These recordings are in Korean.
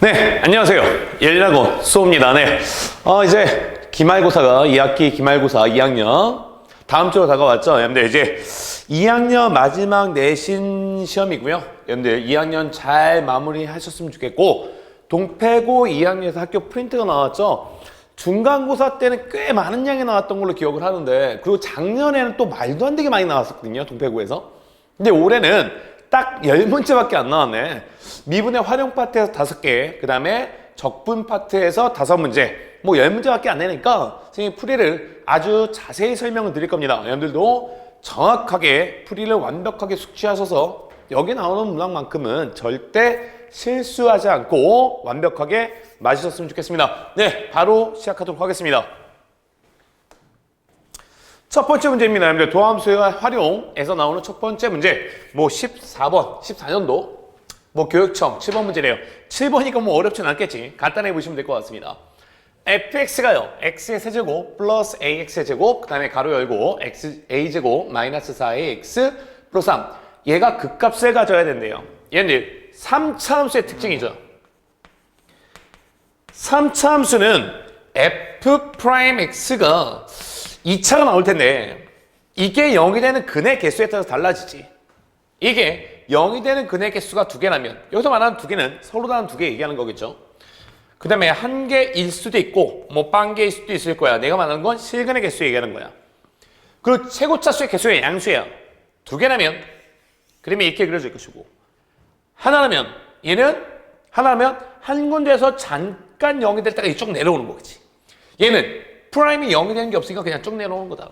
네, 안녕하세요. 예리라고 수호입니다. 네. 이제 기말고사가 2학기 기말고사 2학년 다음 주로 다가왔죠. 여러분들 이제 2학년 마지막 내신 시험이고요. 여러분들 2학년 잘 마무리하셨으면 좋겠고, 동패고 2학년에서 학교 프린트가 나왔죠. 중간고사 때는 꽤 많은 양이 나왔던 걸로 기억을 하는데, 그리고 작년에는 또 말도 안 되게 많이 나왔었거든요, 동패고에서. 근데 올해는 딱 10문제밖에 안 나왔네. 미분의 활용 파트에서 5개, 그 다음에 적분 파트에서 5문제, 뭐 10문제밖에 안 되니까 선생님이 풀이를 아주 자세히 설명을 드릴 겁니다. 여러분들도 정확하게 풀이를 완벽하게 숙지하셔서 여기 나오는 문항만큼은 절대 실수하지 않고 완벽하게 맞으셨으면 좋겠습니다. 네, 바로 시작하도록 하겠습니다. 첫 번째 문제입니다. 여러분들 도함수의 활용에서 나오는 첫 번째 문제, 뭐 14번, 14년도 뭐 교육청 7번 문제래요. 7번이니까 뭐 어렵진 않겠지. 간단하게 보시면 될 것 같습니다. fx가요, x의 세제곱 플러스 ax의 제곱, 그 다음에 가로 열고 a제곱 마이너스 4ax 플러스 3. 얘가 극값을 가져야 된대요. 얘는 3차 함수의 특징이죠. 3차 함수는 f'x가 2차가 나올 텐데, 이게 0이 되는 근의 개수에 따라서 달라지지. 이게 0이 되는 근의 개수가 2개라면, 여기서 말하는 2개는 서로 다른 2개 얘기하는 거겠죠. 그 다음에 1개일 수도 있고 뭐 0개일 수도 있을 거야. 내가 말하는 건 실근의 개수 얘기하는 거야. 그리고 최고차수의 개수의 양수야. 2개라면 그림이 이렇게 그려질 것이고, 하나라면 얘는 하나라면 한 군데에서 잠깐 0이 될 때가 이쪽 내려오는 거겠지. 얘는 프라임이 0이 되는 게 없으니까 그냥 쭉 내려오는 거다.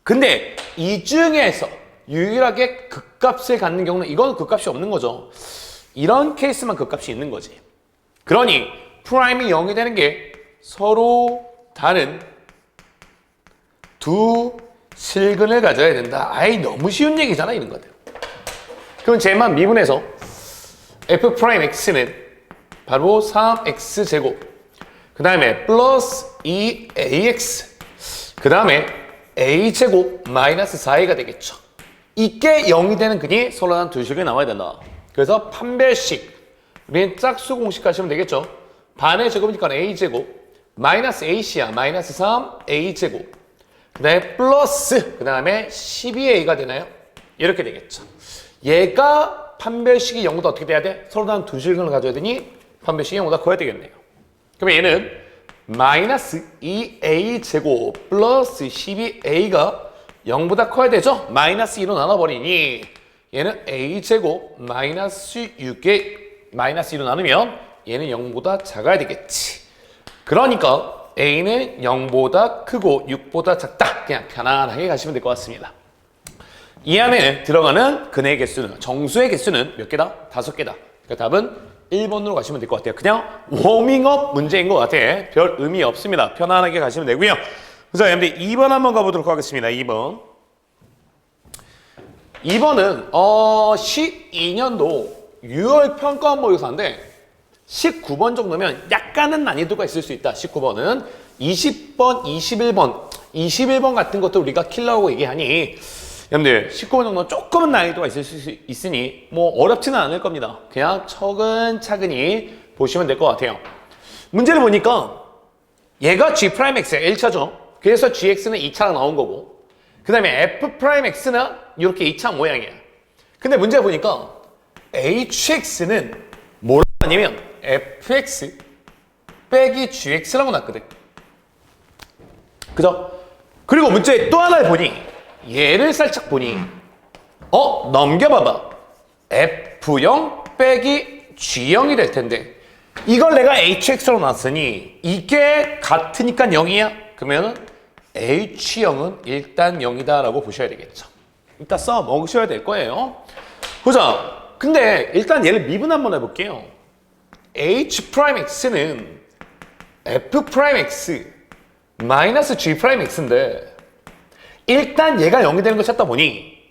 근데 이 중에서 유일하게 극값을 갖는 경우는 이건 극값이 없는 거죠. 이런 케이스만 극값이 있는 거지. 그러니 프라임이 0이 되는 게 서로 다른 두 실근을 가져야 된다. 아이, 너무 쉬운 얘기잖아, 이런 것들. 그럼 쟤만 미분해서 f 프라임 x는 바로 3x제곱, 그 다음에 플러스 2ax, 그 다음에 a제곱 마이너스 4a가 되겠죠. 이게 0이 되는 근이 서로 다른 두 식이 나와야 된다. 그래서 판별식, 우리는 짝수 공식 하시면 되겠죠. 반의 제곱이니까 a제곱 마이너스 ac야, 마이너스 3a제곱, 그 다음에 플러스, 그 다음에 12a가 되나요? 이렇게 되겠죠. 얘가 판별식이 0보다 어떻게 돼야 돼? 서로 다른 두 실근을 가져야 되니 판별식이 0보다 커야 되겠네요. 그러면 얘는 마이너스 2a제곱 플러스 12a가 0보다 커야 되죠? 마이너스 2로 나눠버리니 얘는 a제곱 마이너스 6에 마이너스 2로 나누면 얘는 0보다 작아야 되겠지. 그러니까 a는 0보다 크고 6보다 작다. 그냥 편안하게 가시면 될 것 같습니다. 이 안에 들어가는 근의 개수는, 정수의 개수는 몇 개다? 5개다. 그러니까 답은 1번으로 가시면 될 것 같아요. 그냥 워밍업 문제인 것 같아. 별 의미 없습니다. 편안하게 가시면 되고요. 자, 여러분들 2번 한번 가보도록 하겠습니다. 2번. 2번은 12년도 6월 평가원 모의고사인데 19번 정도면 약간은 난이도가 있을 수 있다. 19번은 20번, 21번 같은 것도 우리가 킬러라고 얘기하니, 여러분들 19번 정도 조금은 난이도가 있을 수 있으니 뭐 어렵지는 않을 겁니다. 그냥 차근차근히 보시면 될 것 같아요. 문제를 보니까 얘가 G'X야, 1차죠. 그래서 GX는 2차가 나온 거고, 그 다음에 F'X는 이렇게 2차 모양이야. 근데 문제 보니까 HX는 뭐라고 하냐면 FX 빼기 GX라고 났거든. 그죠? 그리고 문제 또 하나를 보니, 얘를 살짝 보니 넘겨봐봐. F0 빼기 G0이 될 텐데, 이걸 내가 HX로 놨으니 이게 같으니까 0이야? 그러면 H0은 일단 0이다 라고 보셔야 되겠죠. 이따 써 먹으셔야 될 거예요. 보자. 근데 일단 얘를 미분 한번 해볼게요. H'X는 F'X 마이너스 G'X인데, 일단 얘가 0이 되는 걸 찾다 보니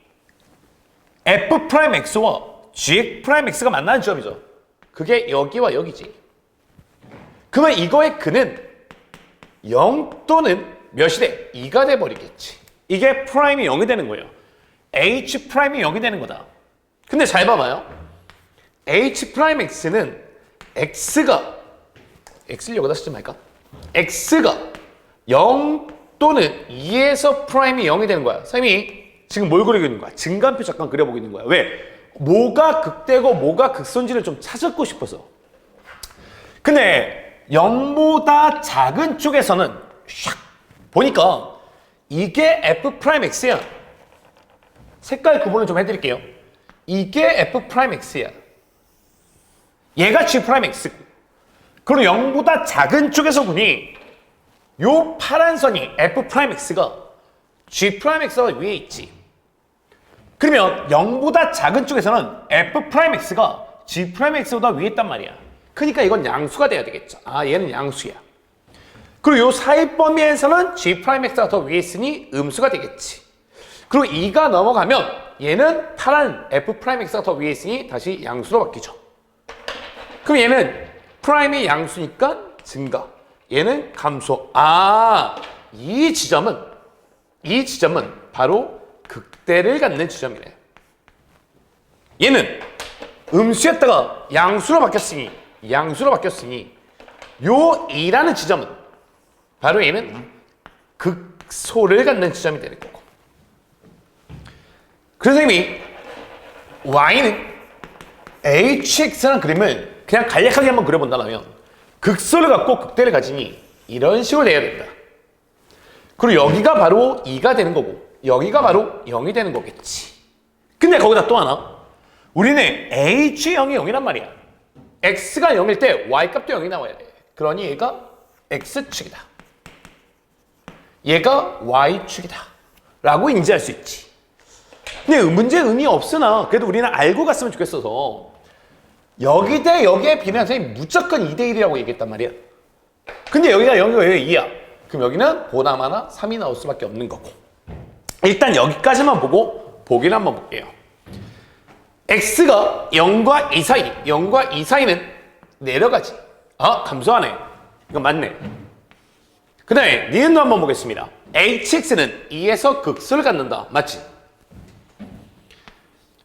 F'X와 G'X가 만나는 지점이죠. 그게 여기와 여기지. 그러면 이거의 근은 0 또는 몇이 돼? 2가 돼버리겠지. 이게 프라임이 0이 되는 거예요. H 프라임이 0이 되는 거다. 근데 잘 봐봐요. H 프라임 X는 x를 여기다 쓰지 말까? x가 0 또는 2에서 프라임이 0이 되는 거야. 선생님이 지금 뭘 그리고 있는 거야? 증가표 잠깐 그려보고 있는 거야. 왜? 뭐가 극대고 뭐가 극소인지를 좀 찾고 싶어서. 근데 0보다 작은 쪽에서는 샥 보니까 이게 f'x야. 색깔 구분을 좀 해드릴게요. 이게 f'x야. 얘가 g'x고. 그리고 0보다 작은 쪽에서 보니 요 파란 선이 f'x가 g'x가 위에 있지. 그러면 0보다 작은 쪽에서는 f'x가 g'x보다 위에 있단 말이야. 그러니까 이건 양수가 돼야 되겠죠. 아, 얘는 양수야. 그리고 요 사이 범위에서는 g'x가 더 위에 있으니 음수가 되겠지. 그리고 2가 넘어가면 얘는 파란 f'x가 더 위에 있으니 다시 양수로 바뀌죠. 그럼 얘는 프라임이 양수니까 증가. 얘는 감소. 아, 이 지점은 바로 극대를 갖는 지점이래. 얘는 음수였다가 양수로 바뀌었으니 요 2라는 지점은 바로 얘는 극소를 갖는 지점이 되는 거고. 그래서 선생님이 y는 hx라는 그림을 그냥 간략하게 한번 그려본다면 극소를 갖고 극대를 가지니 이런 식으로 돼야 된다. 그리고 여기가 바로 2가 되는 거고 여기가 바로 0이 되는 거겠지. 근데 거기다 또 하나, 우리는 h의 0이 0이란 말이야. x가 0일 때 y값도 0이 나와야 돼. 그러니 얘가 x축이다. 얘가 y축이다 라고 인지할 수 있지. 근데 문제에 의미 없으나 그래도 우리는 알고 갔으면 좋겠어서 여기 대 여기에 비례한 선생님이 무조건 2대 1이라고 얘기했단 말이야. 근데 여기가 0이고 여기가 2야. 그럼 여기는 보나마나 3이 나올 수밖에 없는 거고. 일단 여기까지만 보고 보기를 한번 볼게요. x가 0과 2 사이, 0과 2 사이는 내려가지. 아, 감소하네. 이거 맞네. 그 다음에 니은도 한번 보겠습니다. hx는 2에서 극소를 갖는다. 맞지?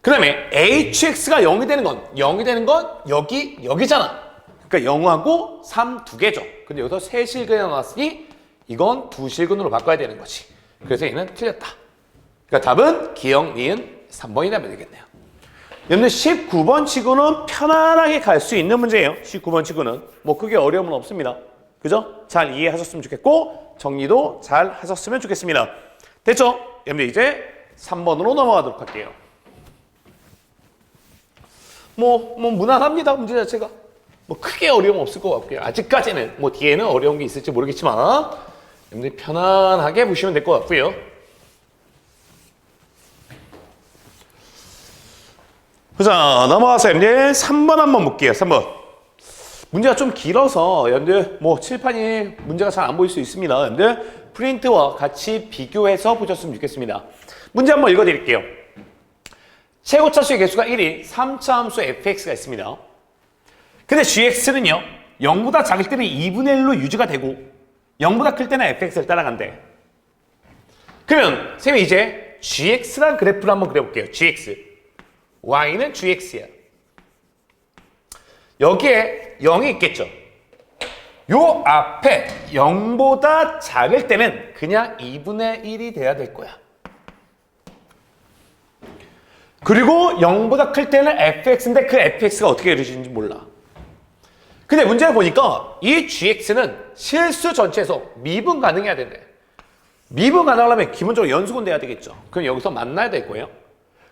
그 다음에 hx가 0이 되는 건 여기잖아. 그러니까 0하고 3 두 개죠. 근데 여기서 세 실근이 나왔으니 이건 두 실근으로 바꿔야 되는 거지. 그래서 얘는 틀렸다. 그러니까 답은 기역, 니은 3번이 되면 되겠네요. 여러분들 19번 치고는 편안하게 갈 수 있는 문제예요. 19번 치고는 뭐 크게 어려움은 없습니다. 그죠? 잘 이해하셨으면 좋겠고 정리도 잘 하셨으면 좋겠습니다. 됐죠? 여러분들 이제 3번으로 넘어가도록 할게요. 뭐 무난합니다. 문제 자체가 뭐 크게 어려움 없을 것 같고요. 아직까지는 뭐 뒤에는 어려운 게 있을지 모르겠지만 여러분들 편안하게 보시면 될 것 같고요. 자, 넘어가서 여러분들 3번 한번 볼게요. 3번. 문제가 좀 길어서 여러분들 뭐 칠판이 문제가 잘 안 보일 수 있습니다. 여러분들 프린트와 같이 비교해서 보셨으면 좋겠습니다. 문제 한번 읽어드릴게요. 최고차수의 개수가 1인 3차 함수 fx가 있습니다. 근데 gx는요 0보다 작을 때는 2분의 1로 유지가 되고 0보다 클 때는 fx를 따라간대. 그러면 선생님이 이제 gx란 그래프를 한번 그려볼게요. gx y는 gx야. 여기에 0이 있겠죠. 요 앞에 0보다 작을 때는 그냥 2분의 1이 돼야 될 거야. 그리고 0보다 클 때는 fx인데 그 fx가 어떻게 이루어지는지 몰라. 근데 문제를 보니까 이 gx는 실수 전체에서 미분 가능해야 된대. 미분 가능하려면 기본적으로 연수근 돼야 되겠죠. 그럼 여기서 만나야 될 거예요.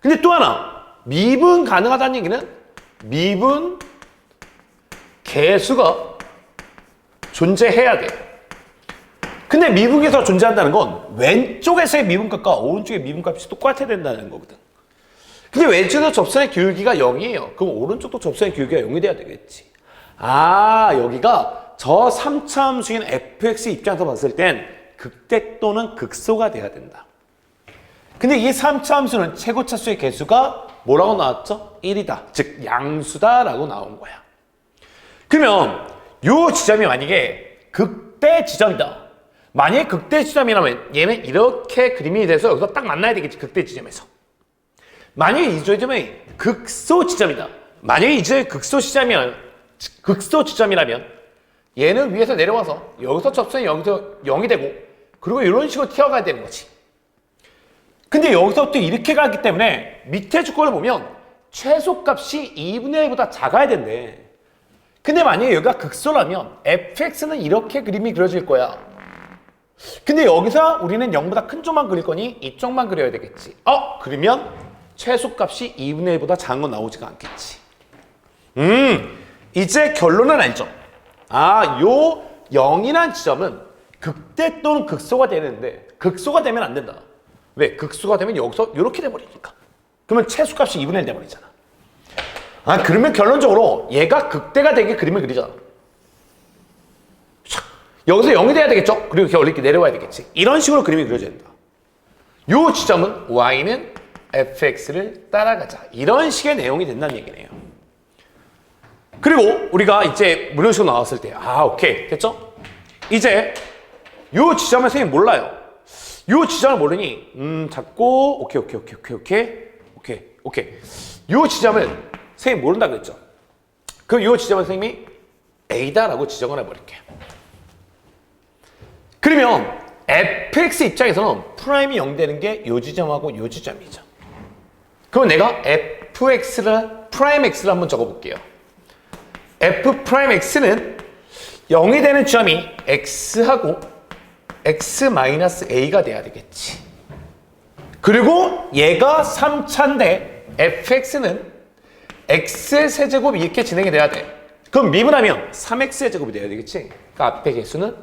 근데 또 하나, 미분 가능하다는 얘기는 미분 개수가 존재해야 돼. 근데 미분 개수가 존재한다는 건 왼쪽에서의 미분값과 오른쪽의 미분값이 똑같아야 된다는 거거든. 근데 왼쪽에서 접선의 기울기가 0이에요. 그럼 오른쪽도 접선의 기울기가 0이 돼야 되겠지. 아, 여기가 저 3차 함수인 fx 입장에서 봤을 땐 극대 또는 극소가 돼야 된다. 근데 이 3차 함수는 최고차수의 개수가 뭐라고 나왔죠? 1이다. 즉 양수다라고 나온 거야. 그러면 이 지점이 만약에 극대 지점이다. 만약에 극대 지점이라면 얘는 이렇게 그림이 돼서 여기서 딱 만나야 되겠지. 극대 지점에서. 만약에 이 지점이 극소 지점이다. 만약에 이 지점이 극소 지점이면 극소 지점이라면 얘는 위에서 내려와서 여기서 접선이 여기서 0이 되고 그리고 이런 식으로 튀어가야 되는 거지. 근데 여기서부터 이렇게 가기 때문에 밑에 조건을 보면 최소값이 2분의 1보다 작아야 된대. 근데 만약에 여기가 극소라면 fx는 이렇게 그림이 그려질 거야. 근데 여기서 우리는 0보다 큰 쪽만 그릴 거니 이쪽만 그려야 되겠지. 그러면 최소값이 2분의 1보다 작은 건 나오지가 않겠지. 이제 결론은 알죠? 요 0이란 지점은 극대 또는 극소가 되는데 극소가 되면 안 된다. 왜? 극소가 되면 여기서 이렇게 돼버리니까. 그러면 최소값이 2분의 1 돼버리잖아. 그러면 결론적으로 얘가 극대가 되게 그림을 그리잖아. 여기서 0이 돼야 되겠죠? 그리고 이렇게 내려와야 되겠지. 이런 식으로 그림이 그려져야 된다. 요 지점은 y는 fx를 따라가자. 이런 식의 내용이 된다는 얘기네요. 그리고 우리가 이제 물리식으로 나왔을 때 오케이 됐죠? 이제 요 지점을 선생님 몰라요. 요 지점을 모르니 잡고 오케이 요 지점을 선생님 모른다 그랬죠? 그럼 요 지점을 선생님이 A다라고 지정을 해버릴게요. 그러면 fx 입장에서는 프라임이 0 되는 게 요 지점하고 요 지점이죠. 그럼 내가 fx를 프라임 x를 한번 적어볼게요. f 프라임 x는 0이 되는 지점이 x하고 x-a가 돼야 되겠지. 그리고 얘가 3차인데 fx는 x의 세제곱이 이렇게 진행이 돼야 돼. 그럼 미분하면 3x의 제곱이 돼야 되겠지. 그러니까 앞에 개수는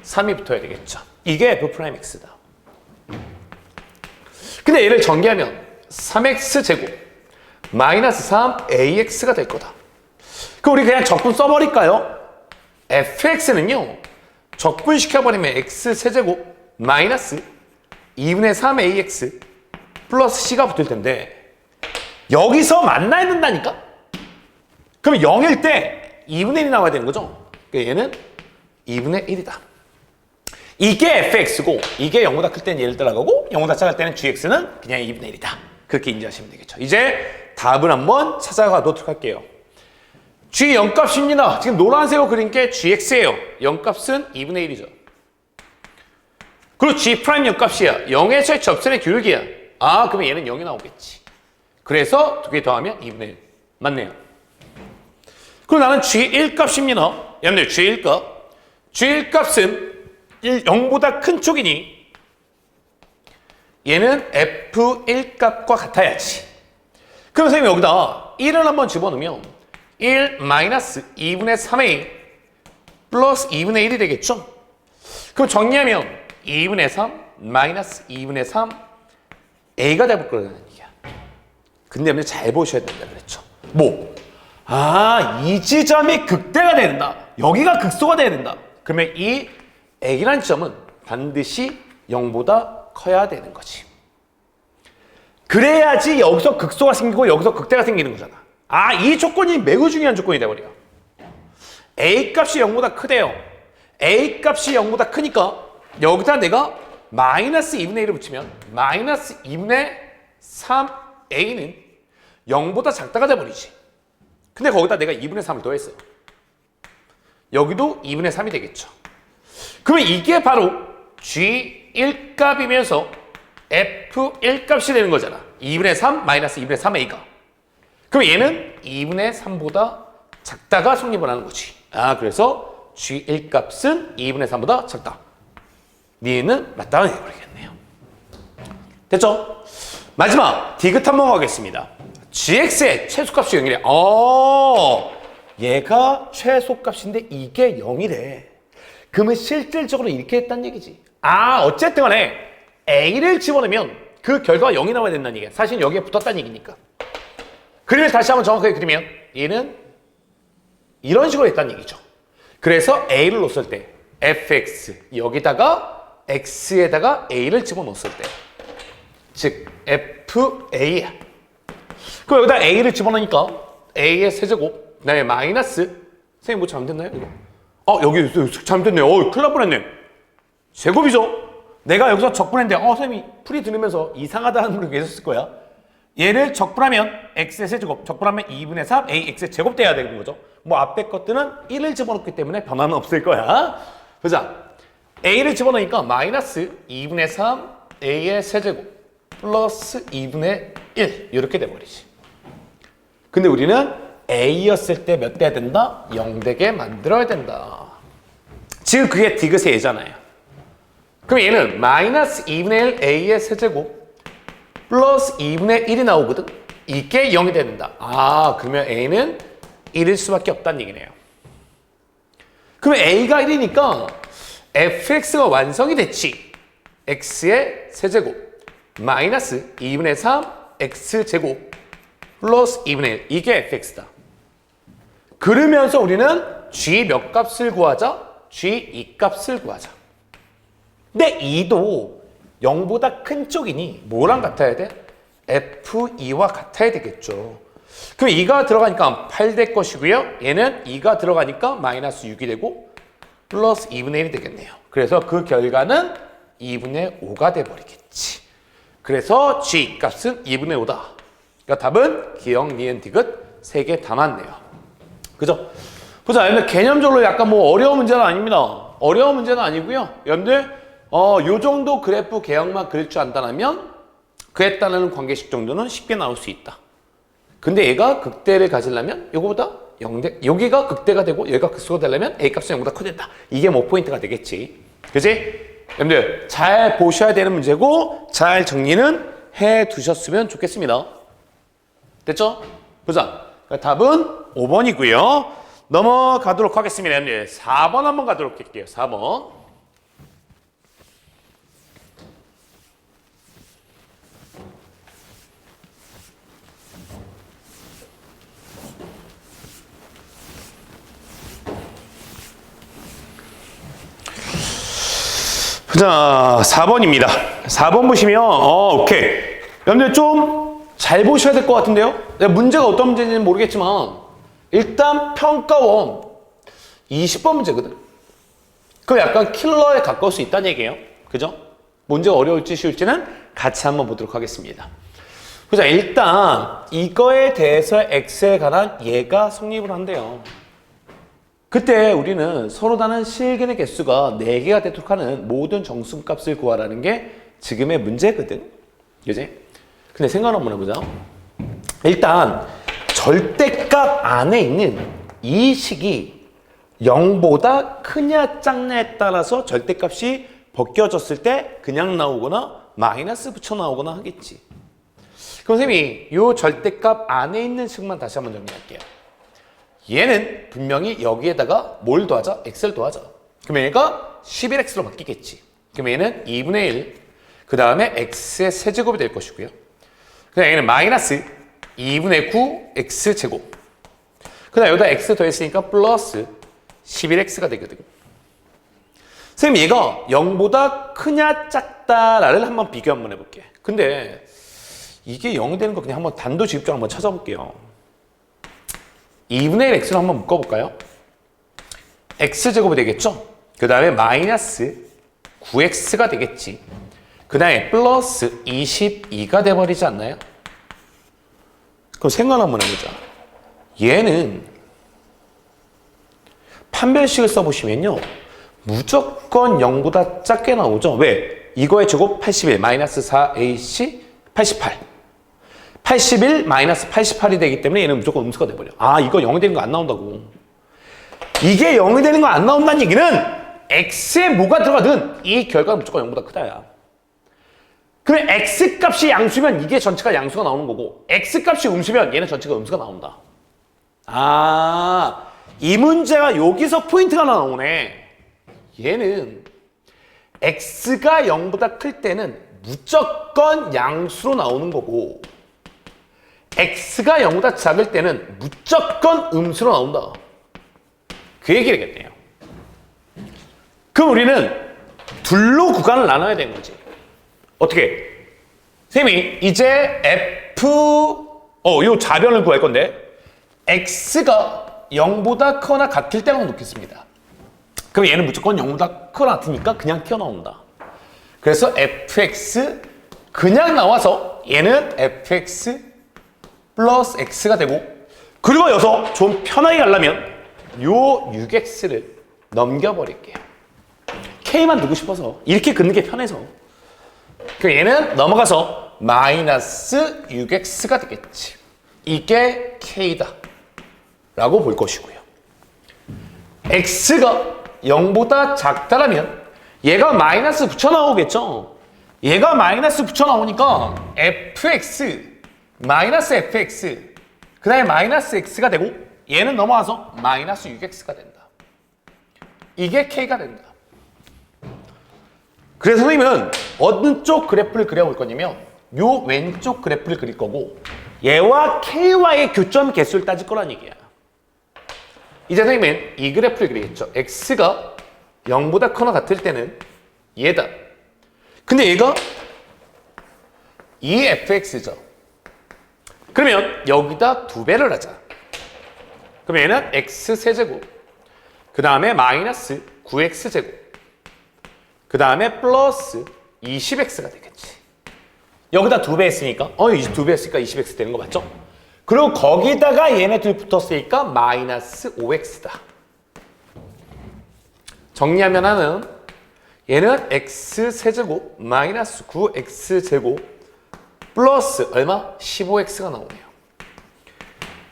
3이 붙어야 되겠죠. 이게 f 프라임 x다. 근데 얘를 전개하면 3x 제곱 마이너스 3ax가 될 거다. 그럼 우리 그냥 적분 써버릴까요? fx는요 적분시켜버리면 x 세제곱 마이너스 2분의 3ax 플러스 c가 붙을 텐데 여기서 만나야 된다니까? 그럼 0일 때 2분의 1이 나와야 되는 거죠? 그러니까 얘는 2분의 1이다. 이게 fx고 이게 0보다 클 때는 얘를 따라가고 0보다 작을 때는 gx는 그냥 2분의 1이다. 그렇게 인지하시면 되겠죠. 이제 답을 한번 찾아가도록 할게요. g 0값입니다. 지금 노란색으로 그린 게 gx예요. 0값은 2분의 1이죠. 그리고 g 프라임 0값이야. 0에서의 접선의 교육이야. 그러면 얘는 0이 나오겠지. 그래서 두 개 더하면 2분의 1. 맞네요. 그리고 나는 g1 값입니다. 여러분들 g1 값. g1 값은 0보다 큰 쪽이니 얘는 f1 값과 같아야지. 그럼 선생님 여기다 1을 한번 집어넣으면 1 마이너스 2분의 3a 플러스 2분의 1이 되겠죠? 그럼 정리하면 2분의 3 마이너스 2분의 3 a가 돼볼 거라는 얘기야. 근데 여러분 잘 보셔야 된다 그랬죠. 이 지점이 극대가 돼야 된다. 여기가 극소가 돼야 된다. 그러면 이 a라는 지점은 반드시 0보다 커야 되는 거지. 그래야지 여기서 극소가 생기고 여기서 극대가 생기는 거잖아. 이 조건이 매우 중요한 조건이 돼버려. a 값이 0보다 크대요. a 값이 0보다 크니까 여기다 내가 마이너스 2분의 1을 붙이면 마이너스 2분의 3a는 0보다 작다가 돼버리지. 근데 거기다 내가 2분의 3을 더했어요. 여기도 2분의 3이 되겠죠. 그러면 이게 바로 G1 값이면서 F1 값이 되는 거잖아. 2분의 3 마이너스 2분의 3a가. 그럼 얘는 2분의 3보다 작다가 성립을 하는 거지. 그래서 G1 값은 2분의 3보다 작다. 얘는 맞다고 해버리겠네요. 됐죠? 마지막 디귿 한번 가겠습니다. gx의 최소값이 0이래. 얘가 최소값인데 이게 0이래. 그러면 실질적으로 이렇게 했다는 얘기지. 어쨌든 간에 a를 집어넣으면 그 결과가 0이 나와야 된다는 얘기야. 사실 여기에 붙었다는 얘기니까. 그림을 다시 한번 정확하게 그리면 얘는 이런 식으로 했다는 얘기죠. 그래서 a를 넣었을 때 fx 여기다가 x에다가 a를 집어넣었을 때 즉 fa야. 그럼 여기다 a를 집어넣으니까 a의 세제곱 그다음에 마이너스 선생님 뭐 잘못됐나요? 이거 여기 잘못됐네요. 큰일 날 뻔했네. 제곱이죠. 내가 여기서 적분했는데 선생님이 풀이 들으면서 이상하다는 분이 계셨을 거야. 얘를 적분하면 x의 세제곱 적분하면 2분의 3 ax의 제곱 돼야 되는 거죠. 뭐 앞에 것들은 1을 집어넣기 때문에 변화는 없을 거야. 보자. a를 집어넣으니까 마이너스 2분의 3 a의 세제곱 플러스 2분의 1 이렇게 돼버리지. 근데 우리는 a였을 때 몇 돼야 된다? 0 되게 만들어야 된다. 지금 그게 디귿의 예잖아요. 그럼 얘는 마이너스 2분의 1 a의 세제곱 플러스 2분의 1이 나오거든. 이게 0이 된다. 아, 그러면 a는 1일 수밖에 없다는 얘기네요. 그러면 a가 1이니까 fx가 완성이 됐지. x의 세제곱 마이너스 2분의 3 x제곱 플러스 2분의 1 이게 fx다. 그러면서 우리는 g 몇 값을 구하자? g 2값을 구하자. 근데 2도 0보다 큰 쪽이니 뭐랑 같아야 돼? f2와 같아야 되겠죠. 그럼 2가 들어가니까 8 될 것이고요. 얘는 2가 들어가니까 마이너스 6이 되고 플러스 2분의 1이 되겠네요. 그래서 그 결과는 2분의 5가 돼버리겠지. 그래서 g 값은 2분의 5다. 그러니까 답은 기역, 니은, 디귿 3개 다 맞네요. 그죠? 보자. 근데 개념적으로 약간 뭐 어려운 문제는 아닙니다. 어려운 문제는 아니고요. 여러분들 요 정도 그래프 개형만 그릴 줄 안다면 그에 따르는 관계식 정도는 쉽게 나올 수 있다. 근데 얘가 극대를 가지려면 요거보다 0대, 여기가 극대가 되고 얘가 극소가 되려면 a 값은 0보다 커진다. 이게 뭐 포인트가 되겠지. 그지? 여러분들 잘 보셔야 되는 문제고 잘 정리는 해 두셨으면 좋겠습니다. 됐죠? 보자. 답은 5번이고요. 넘어가도록 하겠습니다. 여러분들 4번 한번 가도록 할게요. 4번. 자, 4번입니다. 4번 보시면, 오케이. 여러분들 좀 잘 보셔야 될 것 같은데요? 문제가 어떤 문제인지는 모르겠지만, 일단 평가원 20번 문제거든. 그럼 약간 킬러에 가까울 수 있다는 얘기예요. 그죠? 문제가 어려울지 쉬울지는 같이 한번 보도록 하겠습니다. 자, 일단 이거에 대해서 x에 관한 얘가 성립을 한대요. 그때 우리는 서로 다른 실근의 개수가 4개가 되도록 하는 모든 정수값을 구하라는 게 지금의 문제거든. 그지? 근데 생각 한번 해보자. 일단 절대값 안에 있는 이 식이 0보다 크냐 작냐에 따라서 절대값이 벗겨졌을 때 그냥 나오거나 마이너스 붙여 나오거나 하겠지. 그럼 선생님이 이 절대값 안에 있는 식만 다시 한번 정리할게요. 얘는 분명히 여기에다가 뭘 더하자? x를 더하자. 그러면 얘가 11x로 바뀌겠지. 그러면 얘는 2분의 1, 그 다음에 x의 세제곱이 될 것이고요. 그 다음에 얘는 마이너스 2분의 9 x제곱. 그 다음에 여기다 x 더했으니까 플러스 11x가 되거든. 선생님 얘가 0보다 크냐 작다를 한번 비교 한번 해볼게. 근데 이게 0이 되는 거 그냥 한번 단도직입적으로 한번 찾아볼게요. 2분의 1 x로 한번 묶어볼까요? x제곱이 되겠죠? 그 다음에 마이너스 9x가 되겠지. 그 다음에 플러스 22가 돼버리지 않나요? 그럼 생각 한번 해보자. 얘는 판별식을 써보시면요. 무조건 0보다 작게 나오죠. 왜? 이거의 제곱 81 마이너스 4ac 88. 81 마이너스 88이 되기 때문에 얘는 무조건 음수가 돼버려. 아, 이거 0이 되는 거 안 나온다고. 이게 0이 되는 거 안 나온다는 얘기는 x에 뭐가 들어가든 이 결과는 무조건 0보다 크다야. 그럼 x값이 양수면 이게 전체가 양수가 나오는 거고 x값이 음수면 얘는 전체가 음수가 나온다. 아, 이 문제가 여기서 포인트가 하나 나오네. 얘는 x가 0보다 클 때는 무조건 양수로 나오는 거고 x가 0보다 작을 때는 무조건 음수로 나온다. 그 얘기를 했네요. 그럼 우리는 둘로 구간을 나눠야 되는 거지. 어떻게? 선생님이 이제 요 좌변을 구할 건데 x가 0보다 크거나 같을 때만 놓겠습니다. 그럼 얘는 무조건 0보다 크거나 같으니까 그냥 튀어나온다. 그래서 fx 그냥 나와서 얘는 fx 플러스 x가 되고, 그리고 여기서 좀 편하게 가려면 요 6x를 넘겨버릴게요. k만 두고 싶어서. 이렇게 긋는 게 편해서. 그럼 얘는 넘어가서 마이너스 6x가 되겠지. 이게 k다 라고 볼 것이고요. x가 0보다 작다라면 얘가 마이너스 붙여 나오겠죠. 얘가 마이너스 붙여 나오니까 fx 마이너스 fx 그 다음에 마이너스 x가 되고 얘는 넘어와서 마이너스 6x가 된다. 이게 k가 된다. 그래서 선생님은 어느 쪽 그래프를 그려볼 거냐면 요 왼쪽 그래프를 그릴 거고 얘와 k와의 교점 개수를 따질 거란 얘기야. 이제 선생님은 이 그래프를 그리겠죠. x가 0보다 크거나 같을 때는 얘다. 근데 얘가 2fx죠. 그러면 여기다 2배를 하자. 그럼 얘는 x세제곱 그 다음에 마이너스 9x제곱 그 다음에 플러스 20x가 되겠지. 여기다 2배 했으니까 2배 했으니까 20x 되는 거 맞죠? 그리고 거기다가 얘네 둘 붙었으니까 마이너스 5x다. 정리하면 하는 얘는 x세제곱 마이너스 9x제곱 플러스 얼마? 15x가 나오네요.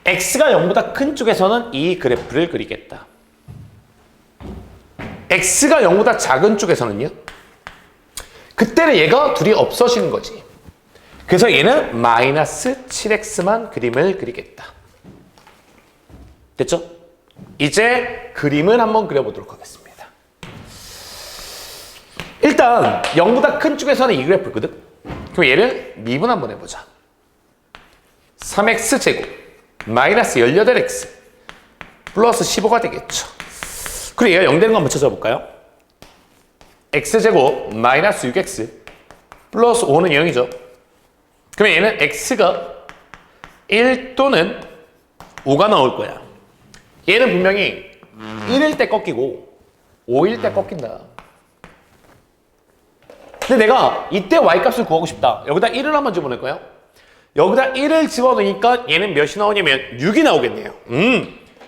x가 0보다 큰 쪽에서는 이 그래프를 그리겠다. x가 0보다 작은 쪽에서는요? 그때는 얘가 둘이 없어지는 거지. 그래서 얘는 마이너스 7x만 그림을 그리겠다. 됐죠? 이제 그림을 한번 그려보도록 하겠습니다. 일단 0보다 큰 쪽에서는 이 그래프거든. 그럼 얘를 미분 한번 해보자. 3x제곱 마이너스 18x 플러스 15가 되겠죠. 그리고 얘가 0 되는 거 한번 찾아볼까요? x제곱 마이너스 6x 플러스 5는 0이죠. 그러면 얘는 x가 1 또는 5가 나올 거야. 얘는 분명히 1일 때 꺾이고 5일 때 꺾인다. 근데 내가 이때 y값을 구하고 싶다. 여기다 1을 한번 집어넣을까요? 여기다 1을 집어넣으니까 얘는 몇이 나오냐면 6이 나오겠네요.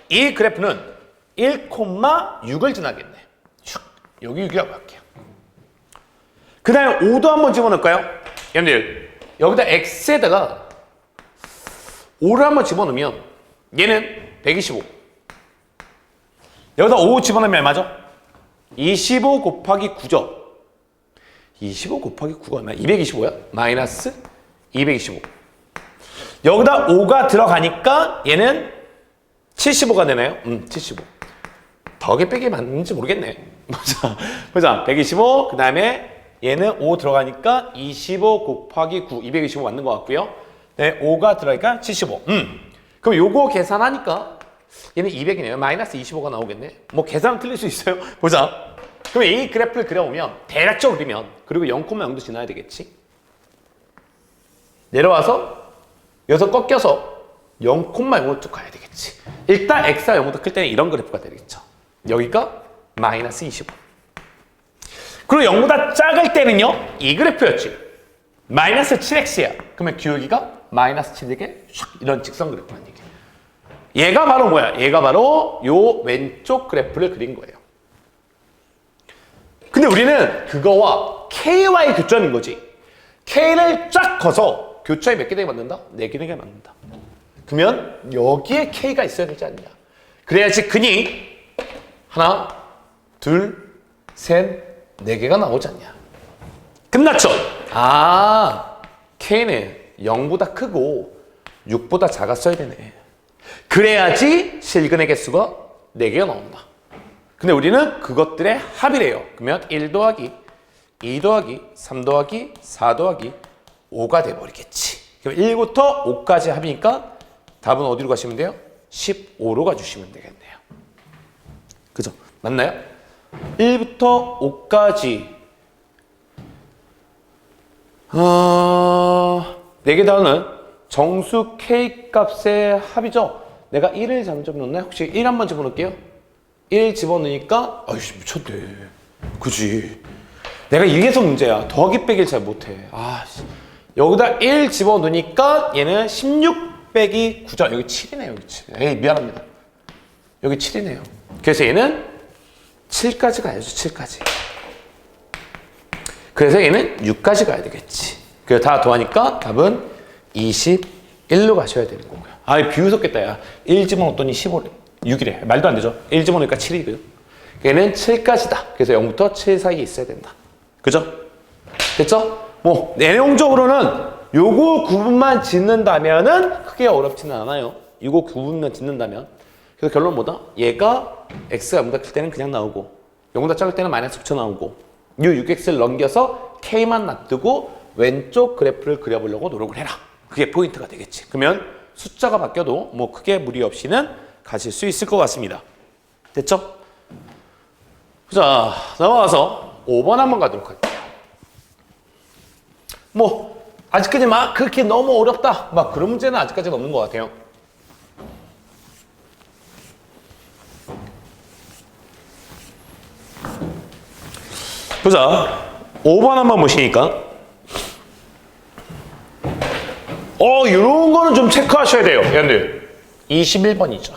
이 그래프는 1,6을 지나겠네. 여기 6이라고 할게요. 그 다음에 5도 한번 집어넣을까요? 여러분들 여기다 x에다가 5를 한번 집어넣으면 얘는 125. 여기다 5 집어넣으면 얼마죠? 25 곱하기 9죠. 25 곱하기 9가 얼마야? 225야? 마이너스 225. 여기다 5가 들어가니까 얘는 75가 되나요? 75. 덕에 빼기 맞는지 모르겠네. 보자. 125, 그 다음에 얘는 5 들어가니까 25 곱하기 9, 225 맞는 것 같고요. 네, 5가 들어가니까 75. 그럼 요거 계산하니까 얘는 200이네요. 마이너스 25가 나오겠네. 뭐 계산은 틀릴 수 있어요. 보자. 그럼 이 그래프를 그려보면 대략적으로 그리면 그리고 0,0도 지나야 되겠지. 내려와서 여기서 꺾여서 0,5로 쭉 가야 되겠지. 일단 x가 0보다 클 때는 이런 그래프가 되겠죠. 여기가 마이너스 25. 그리고 0보다 작을 때는요. 이 그래프였지. 마이너스 7x야. 그러면 기울기가 마이너스 7에게 이런 직선 그래프란 얘기야. 얘가 바로 뭐야? 얘가 바로 요 왼쪽 그래프를 그린 거예요. 근데 우리는 그거와 k와의 교점인 거지. k를 쫙 커서 교점이 몇 개 되게 맞는다? 4개 되게 맞는다. 그러면 여기에 k가 있어야 되지 않냐. 그래야지 근이 하나, 둘, 셋, 4개가 나오지 않냐. 끝났죠? k는 0보다 크고 6보다 작았어야 되네. 그래야지 실근의 개수가 4개가 나온다. 근데 우리는 그것들의 합이래요. 그러면 1 더하기 2 더하기 3 더하기 4 더하기 5가 돼버리겠지. 그럼 1부터 5까지 합이니까 답은 어디로 가시면 돼요? 15로 가주시면 되겠네요. 그죠? 맞나요? 1부터 5까지 4개 단어는 정수 k 값의 합이죠. 내가 1을 잘못 집어넣나? 혹시 1 한번 집어넣을게요. 1 집어넣으니까 아이씨 미쳤네. 그지? 내가 이게서 문제야. 더하기 빼기를 잘 못해. 여기다 1 집어넣으니까 얘는 16 빼기 9죠. 여기 7이네. 여기 7. 에이 미안합니다. 여기 7이네요. 그래서 얘는 7까지 가야죠. 7까지. 그래서 얘는 6까지 가야 되겠지. 그래서 다 더하니까 답은 21로 가셔야 되는 거고요. 아, 비웃었겠다, 야. 1 집어넣었더니 15래. 6이래. 말도 안 되죠. 1 집어넣으니까 7이고요. 얘는 7까지다. 그래서 0부터 7 사이에 있어야 된다. 그죠? 됐죠? 뭐, 내용적으로는 요거 구분만 짓는다면은 크게 어렵지는 않아요. 요거 구분만 짓는다면. 그래서 결론 뭐다? 얘가 x가 0보다 클 때는 그냥 나오고 0보다 작을 때는 마이너스 붙여 나오고 요 6x를 넘겨서 k만 놔두고 왼쪽 그래프를 그려보려고 노력을 해라. 그게 포인트가 되겠지. 그러면 숫자가 바뀌어도 뭐 크게 무리 없이는 가실 수 있을 것 같습니다. 됐죠? 자, 넘어가서 5번 한번 가도록 할게요. 뭐 아직까지 막 그렇게 너무 어렵다 막 그런 문제는 아직까지는 없는 것 같아요. 보자. 5번 한번 보시니까 이런 거는 좀 체크하셔야 돼요. 여러분들 21번이죠.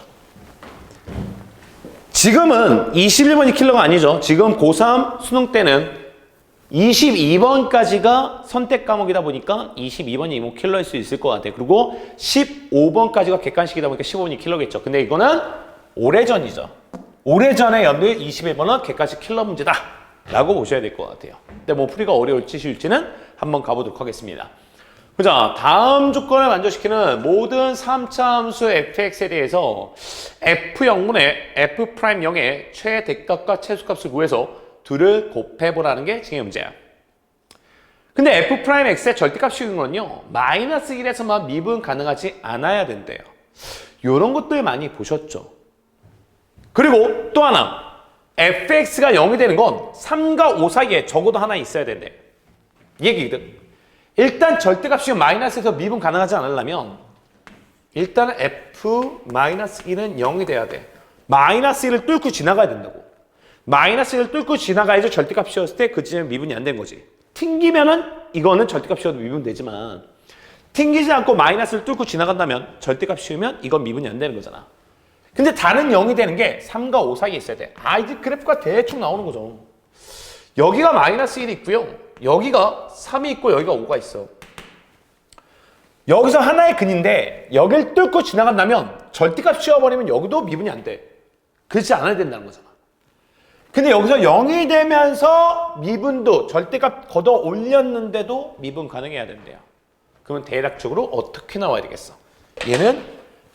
지금은 21번이 킬러가 아니죠. 지금 고3 수능 때는 22번까지가 선택 과목이다 보니까 22번이 뭐 킬러일 수 있을 것 같아요. 그리고 15번까지가 객관식이다 보니까 15번이 킬러겠죠. 근데 이거는 오래전이죠. 오래전에 연도에 21번은 객관식 킬러 문제다 라고 보셔야 될 것 같아요. 근데 뭐 풀이가 어려울지 쉬울지는 한번 가보도록 하겠습니다. 자, 다음 조건을 만족시키는 모든 3차 함수 fx에 대해서 f0분의 f'0의 최대값과 최소값을 구해서 둘을 곱해보라는 게 지금 문제야. 근데 f'x의 절대값 씌우는 건요, 마이너스 1에서만 미분 가능하지 않아야 된대요. 이런 것들 많이 보셨죠? 그리고 또 하나, fx가 0이 되는 건 3과 5 사이에 적어도 하나 있어야 된대. 이 얘기거든. 일단 절대값이 마이너스에서 미분 가능하지 않으려면 일단은 f-1은 0이 돼야 돼. 마이너스 1을 뚫고 지나가야 된다고. 마이너스 1을 뚫고 지나가야지 절대값 씌웠을 때 그 지점에 미분이 안 된 거지. 튕기면은 이거는 절대값 씌워도 미분 되지만 튕기지 않고 마이너스를 뚫고 지나간다면 절대값 씌우면 이건 미분이 안 되는 거잖아. 근데 다른 0이 되는 게 3과 5 사이에 있어야 돼. 이제 그래프가 대충 나오는 거죠. 여기가 마이너스 1이 있고요. 여기가 3이 있고 여기가 5가 있어. 여기서 하나의 근인데 여길 뚫고 지나간다면 절대값 씌워버리면 여기도 미분이 안 돼. 그렇지 않아야 된다는 거잖아. 근데 여기서 0이 되면서 미분도 절대값 걷어 올렸는데도 미분 가능해야 된대요. 그러면 대략적으로 어떻게 나와야 되겠어? 얘는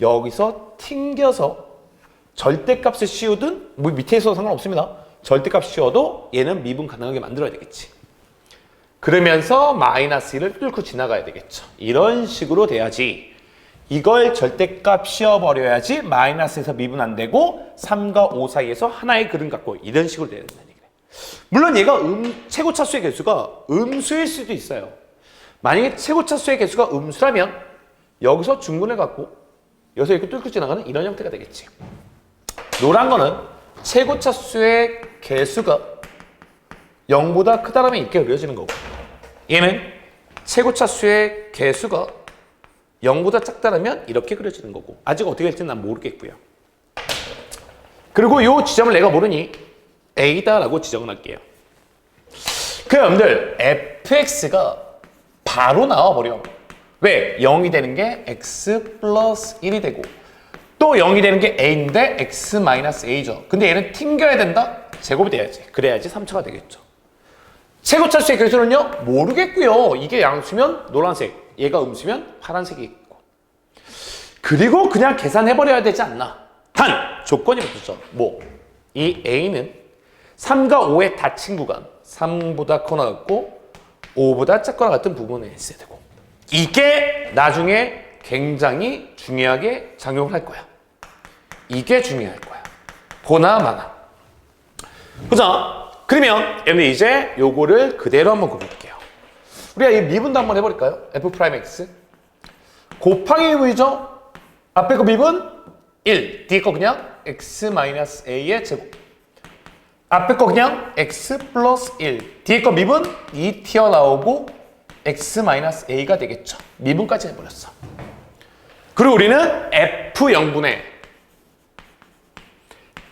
여기서 튕겨서 절대값을 씌우든 뭐 밑에 있어도 상관없습니다. 절대값 씌워도 얘는 미분 가능하게 만들어야 되겠지. 그러면서 마이너스 1을 뚫고 지나가야 되겠죠. 이런 식으로 돼야지 이걸 절대값 씌워버려야지 마이너스에서 미분 안 되고 3과 5 사이에서 하나의 그림 갖고 이런 식으로 돼야 된다는 얘기예요. 물론 얘가 최고차수의 개수가 음수일 수도 있어요. 만약에 최고차수의 개수가 음수라면 여기서 중근을 갖고 여기서 이렇게 뚫고 지나가는 이런 형태가 되겠지. 노란 거는 최고차수의 개수가 0보다 크다라면 이렇게 그려지는 거고, 얘는 최고차수의 개수가 0보다 작다라면 이렇게 그려지는 거고, 아직 어떻게 될지는 난 모르겠고요. 그리고 이 지점을 내가 모르니 A다라고 지정을 할게요. 그럼 여러분들 fx가 바로 나와버려. 왜? 0이 되는 게 x 플러스 1이 되고 또 0이 되는 게 a인데 x 마이너스 a죠. 근데 얘는 튕겨야 된다? 제곱이 돼야지. 그래야지 3차가 되겠죠. 최고차수의 개수는요? 모르겠고요. 이게 양수면 노란색, 얘가 음수면 파란색이 있고. 그리고 그냥 계산해버려야 되지 않나? 단! 조건이 붙었죠. 뭐? 이 a는 3과 5의 닫힌 구간, 3보다 커나 같고 5보다 작거나 같은 부분에 있어야 되고, 이게 나중에 굉장히 중요하게 작용을 할 거야. 이게 중요할 거야. 보나 마나. 보자. 그러면 여러분 이제 요거를 그대로 한번 그려볼게요. 우리가 이 미분도 한번 해버릴까요? f'(x) 곱하기 미분이죠. 앞에 거 미분 1, 뒤에 거 그냥 x-a의 제곱. 앞에 거 그냥 x 플러스 1, 뒤에 거 미분 2 튀어나오고 x-a가 되겠죠. 미분까지 해버렸어. 그리고 우리는 f0분의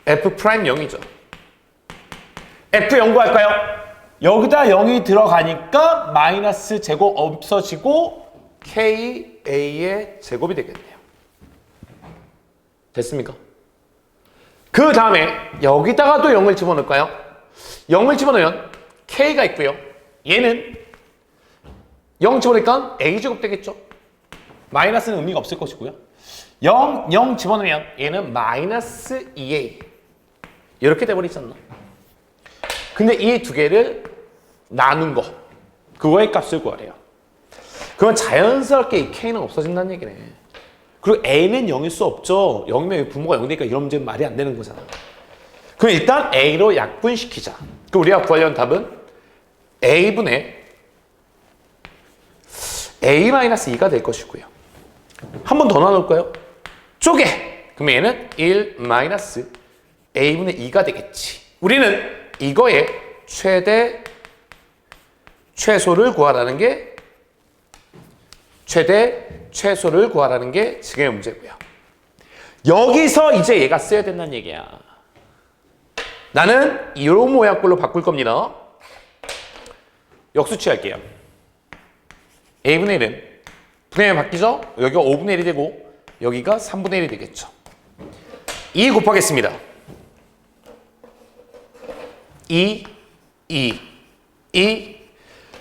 F 프라임 0이죠. F 0 구할까요? 여기다 0이 들어가니까 마이너스 제곱 없어지고 KA의 제곱이 되겠네요. 됐습니까? 그 다음에 여기다가 또 0을 집어넣을까요? 0을 집어넣으면 K가 있고요. 얘는 0 집어넣으니까 A제곱 되겠죠? 마이너스는 의미가 없을 것이고요. 0 집어넣으면 얘는 마이너스 2A 이렇게 돼버리지 않나? 근데 이 두 개를 나눈 거 그거의 값을 구하래요. 그러면 자연스럽게 이 K는 없어진다는 얘기네. 그리고 A는 0일 수 없죠. 0이면 분모가 0이니까 이런 문제는 말이 안 되는 거잖아. 그럼 일단 A로 약분시키자. 그럼 우리가 구하려는 답은 A분의 A-2가 될 것이고요. 한 번 더 나눌까요? 쪼개! 그럼 얘는 1 마이너스 A분의 2가 되겠지. 우리는 이거의 최소를 구하라는 게 최소를 구하라는 게 지금의 문제고요. 여기서 이제 얘가 써야 된다는 얘기야. 나는 이런 모양꼴로 바꿀 겁니다. 역수 취할게요. A분의 1은 분의 1 바뀌죠? 여기가 5분의 1이 되고 여기가 3분의 1이 되겠죠. 2 곱하겠습니다. 2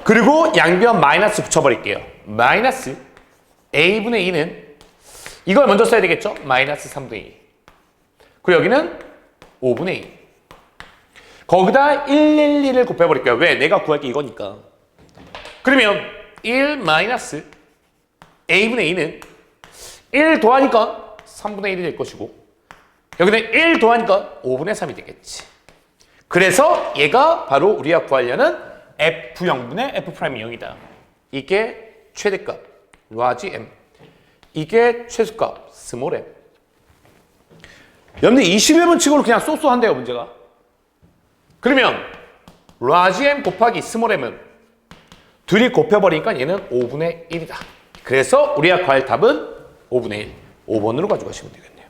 그리고 양변 마이너스 붙여버릴게요. 마이너스 A분의 2는 이걸 먼저 써야 되겠죠? 마이너스 3분의 2 그리고 여기는 5분의 2 거기다 112를 곱해버릴게요. 왜? 내가 구할 게 이거니까. 그러면 1 마이너스 A분의 2는 1 더하니까 3분의 1이 될 것이고 여기는 1 더하니까 5분의 3이 되겠지. 그래서 얘가 바로 우리가 구하려는 F0분의 F'M이다. 이게 최대값 라지 M 이게 최소값 스몰 m. 여러분들 21번 치고는 그냥 쏘쏘한데요 문제가. 그러면 라지 M 곱하기 스몰 m은 둘이 곱해버리니까 얘는 5분의 1이다. 그래서 우리가 구할 답은 5분의 1 5번으로 가져가시면 되겠네요.